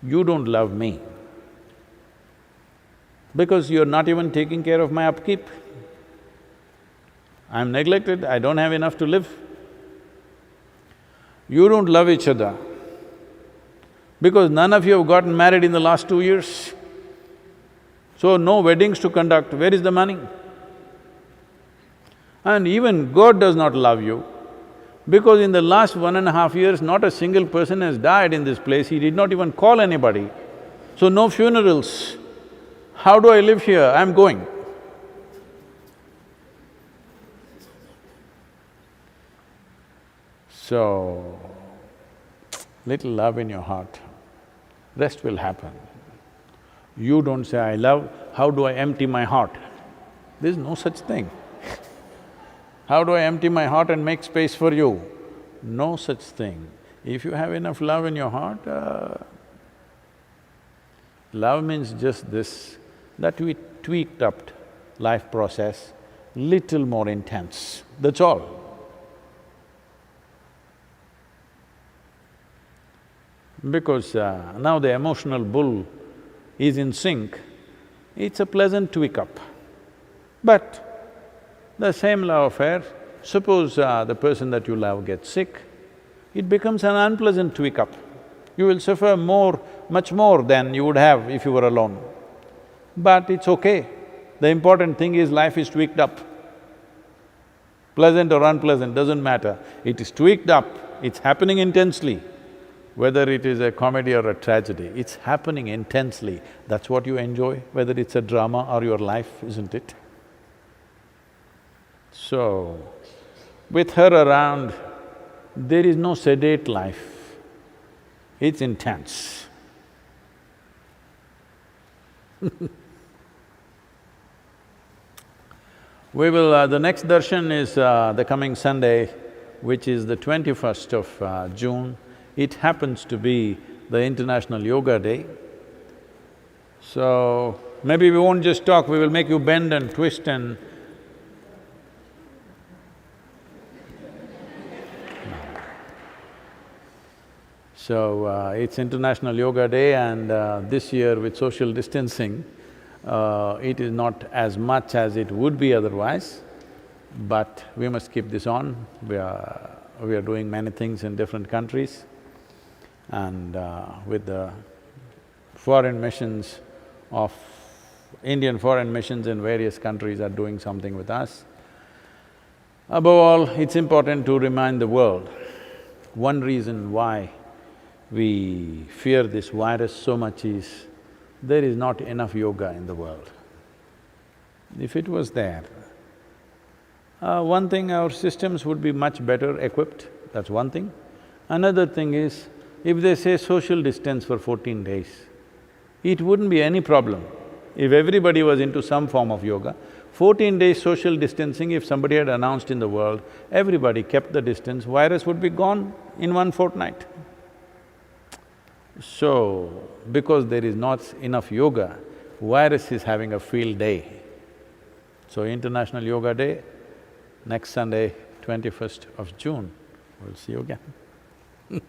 you don't love me because you're not even taking care of my upkeep. I'm neglected, I don't have enough to live. You don't love each other because none of you have gotten married in the last 2 years. So no weddings to conduct, where is the money? And even God does not love you because in the last 1.5 years, not a single person has died in this place, he did not even call anybody. So no funerals. How do I live here? I'm going." So, little love in your heart, rest will happen. You don't say, "I love, how do I empty my heart?" There's no such thing. How do I empty my heart and make space for you? No such thing. If you have enough love in your heart, love means just this, that we tweaked up life process, little more intense, that's all. Because now the emotional bull is in sync, it's a pleasant tweak up. But the same love affair, suppose the person that you love gets sick, it becomes an unpleasant tweak up. You will suffer more, much more than you would have if you were alone. But it's okay. The important thing is life is tweaked up. Pleasant or unpleasant, doesn't matter. It is tweaked up, it's happening intensely. Whether it is a comedy or a tragedy, it's happening intensely. That's what you enjoy, whether it's a drama or your life, isn't it? So, with her around, there is no sedate life, it's intense. The next darshan is the coming Sunday, which is the 21st of June. It happens to be the International Yoga Day. So, maybe we won't just talk, we will make you bend and twist and… So, it's International Yoga Day and this year with social distancing, it is not as much as it would be otherwise, but we must keep this on. We are doing many things in different countries. And with the foreign missions of… Indian foreign missions in various countries are doing something with us. Above all, it's important to remind the world, one reason why we fear this virus so much is there is not enough yoga in the world. If it was there, one thing, our systems would be much better equipped, that's one thing. Another thing is, if they say social distance for 14 days, it wouldn't be any problem. If everybody was into some form of yoga, 14 days social distancing, if somebody had announced in the world, everybody kept the distance, virus would be gone in one fortnight. So, because there is not enough yoga, virus is having a field day. So, International Yoga Day, next Sunday, 21st of June, we'll see you again.